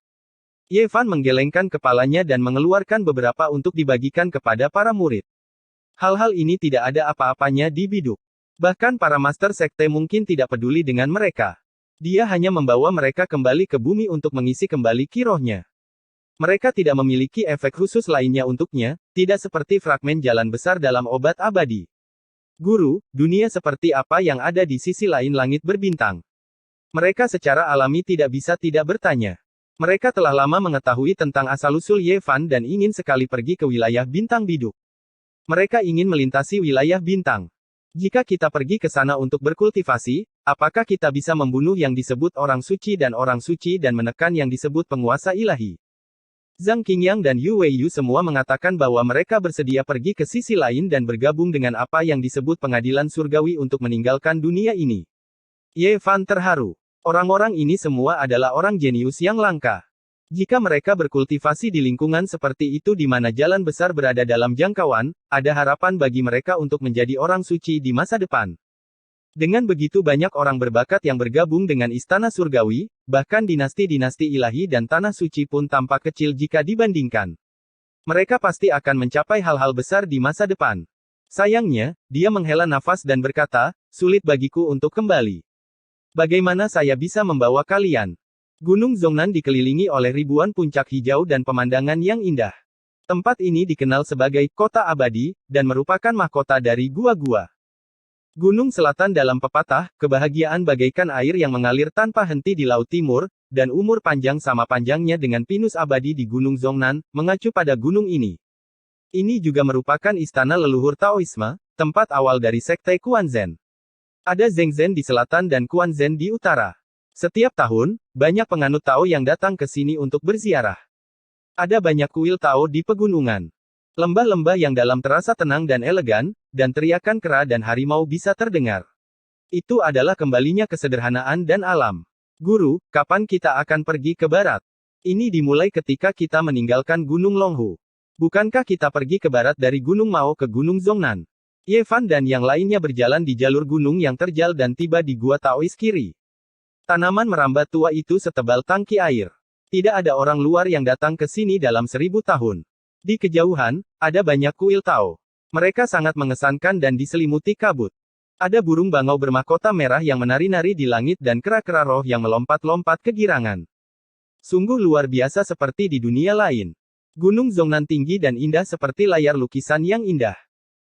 Ye Fan menggelengkan kepalanya dan mengeluarkan beberapa untuk dibagikan kepada para murid. Hal-hal ini tidak ada apa-apanya di biduk. Bahkan para master sekte mungkin tidak peduli dengan mereka. Dia hanya membawa mereka kembali ke bumi untuk mengisi kembali ki rohnya. Mereka tidak memiliki efek khusus lainnya untuknya, tidak seperti fragmen jalan besar dalam obat abadi. Guru, dunia seperti apa yang ada di sisi lain langit berbintang? Mereka secara alami tidak bisa tidak bertanya. Mereka telah lama mengetahui tentang asal-usul Ye Fan dan ingin sekali pergi ke wilayah bintang biduk. Mereka ingin melintasi wilayah bintang. Jika kita pergi ke sana untuk berkultivasi, apakah kita bisa membunuh yang disebut orang suci dan menekan yang disebut penguasa ilahi? Zhang Qingyang dan Yu Weiyu semua mengatakan bahwa mereka bersedia pergi ke sisi lain dan bergabung dengan apa yang disebut pengadilan surgawi untuk meninggalkan dunia ini. Ye Fan terharu. Orang-orang ini semua adalah orang jenius yang langka. Jika mereka berkultivasi di lingkungan seperti itu di mana jalan besar berada dalam jangkauan, ada harapan bagi mereka untuk menjadi orang suci di masa depan. Dengan begitu banyak orang berbakat yang bergabung dengan istana surgawi, bahkan dinasti-dinasti ilahi dan tanah suci pun tampak kecil jika dibandingkan. Mereka pasti akan mencapai hal-hal besar di masa depan. Sayangnya, dia menghela nafas dan berkata, sulit bagiku untuk kembali. Bagaimana saya bisa membawa kalian? Gunung Zhongnan dikelilingi oleh ribuan puncak hijau dan pemandangan yang indah. Tempat ini dikenal sebagai kota abadi, dan merupakan mahkota dari gua-gua. Gunung Selatan dalam pepatah, kebahagiaan bagaikan air yang mengalir tanpa henti di Laut Timur, dan umur panjang sama panjangnya dengan pinus abadi di Gunung Zhongnan, mengacu pada gunung ini. Ini juga merupakan istana leluhur Taoisme, tempat awal dari sekte Quanzhen. Ada Zhengzhen di selatan dan Quanzhen di utara. Setiap tahun, banyak penganut Tao yang datang ke sini untuk berziarah. Ada banyak kuil Tao di pegunungan. Lembah-lembah yang dalam terasa tenang dan elegan, dan teriakan kera dan harimau bisa terdengar. Itu adalah kembalinya kesederhanaan dan alam. Guru, kapan kita akan pergi ke barat? Ini dimulai ketika kita meninggalkan Gunung Longhu. Bukankah kita pergi ke barat dari Gunung Mao ke Gunung Zhongnan? Ye Fan dan yang lainnya berjalan di jalur gunung yang terjal dan tiba di Gua Taois kiri. Tanaman merambat tua itu setebal tangki air. Tidak ada orang luar yang datang ke sini dalam 1000 tahun. Di kejauhan, ada banyak kuil Tao. Mereka sangat mengesankan dan diselimuti kabut. Ada burung bangau bermahkota merah yang menari-nari di langit dan kera-kera roh yang melompat-lompat kegirangan. Sungguh luar biasa seperti di dunia lain. Gunung Zhongnan tinggi dan indah seperti layar lukisan yang indah.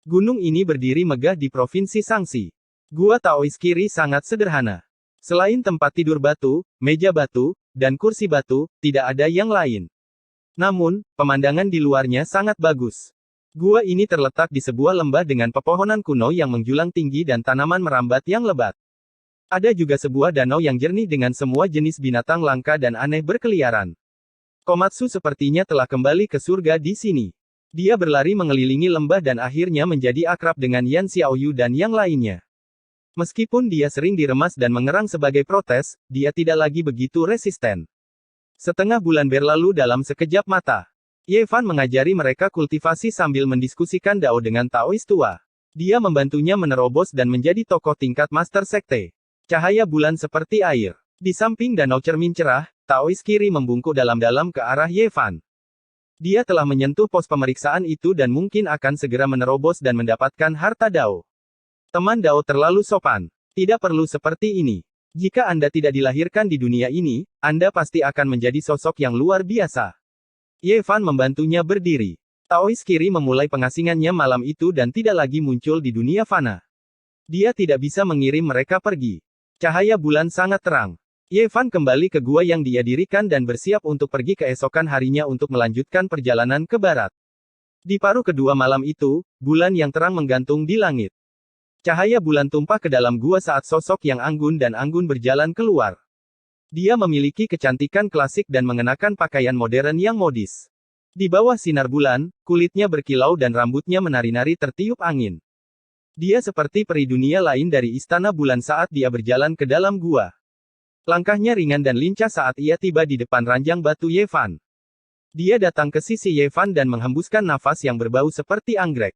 Gunung ini berdiri megah di Provinsi Sangxi. Gua Taois kiri sangat sederhana. Selain tempat tidur batu, meja batu, dan kursi batu, tidak ada yang lain. Namun, pemandangan di luarnya sangat bagus. Gua ini terletak di sebuah lembah dengan pepohonan kuno yang menjulang tinggi dan tanaman merambat yang lebat. Ada juga sebuah danau yang jernih dengan semua jenis binatang langka dan aneh berkeliaran. Komatsu sepertinya telah kembali ke surga di sini. Dia berlari mengelilingi lembah dan akhirnya menjadi akrab dengan Yan Xiaoyu dan yang lainnya. Meskipun dia sering diremas dan mengerang sebagai protes, dia tidak lagi begitu resisten. Setengah bulan berlalu dalam sekejap mata. Ye Fan mengajari mereka kultivasi sambil mendiskusikan Dao dengan Taois tua. Dia membantunya menerobos dan menjadi tokoh tingkat Master Sekte. Cahaya bulan seperti air. Di samping danau cermin cerah, Taois kiri membungkuk dalam-dalam ke arah Ye Fan. Dia telah menyentuh pos pemeriksaan itu dan mungkin akan segera menerobos dan mendapatkan harta Dao. Teman Dao terlalu sopan. Tidak perlu seperti ini. Jika Anda tidak dilahirkan di dunia ini, Anda pasti akan menjadi sosok yang luar biasa. Ye Fan membantunya berdiri. Taois kiri memulai pengasingannya malam itu dan tidak lagi muncul di dunia fana. Dia tidak bisa mengirim mereka pergi. Cahaya bulan sangat terang. Ye Fan kembali ke gua yang dia dirikan dan bersiap untuk pergi keesokan harinya untuk melanjutkan perjalanan ke barat. Di paruh kedua malam itu, bulan yang terang menggantung di langit. Cahaya bulan tumpah ke dalam gua saat sosok yang anggun dan anggun berjalan keluar. Dia memiliki kecantikan klasik dan mengenakan pakaian modern yang modis. Di bawah sinar bulan, kulitnya berkilau dan rambutnya menari-nari tertiup angin. Dia seperti peri dunia lain dari istana bulan saat dia berjalan ke dalam gua. Langkahnya ringan dan lincah saat ia tiba di depan ranjang batu Ye Fan. Dia datang ke sisi Ye Fan dan menghembuskan nafas yang berbau seperti anggrek.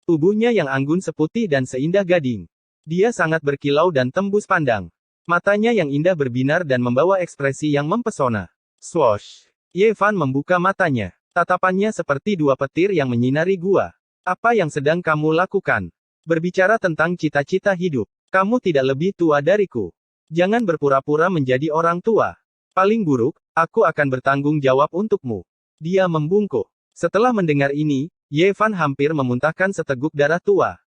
Tubuhnya yang anggun seputih dan seindah gading. Dia sangat berkilau dan tembus pandang. Matanya yang indah berbinar dan membawa ekspresi yang mempesona. Swoosh! Ye Fan membuka matanya. Tatapannya seperti dua petir yang menyinari gua. Apa yang sedang kamu lakukan? Berbicara tentang cita-cita hidup. Kamu tidak lebih tua dariku. Jangan berpura-pura menjadi orang tua. Paling buruk, aku akan bertanggung jawab untukmu. Dia membungkuk. Setelah mendengar ini, Ye Fan hampir memuntahkan seteguk darah tua.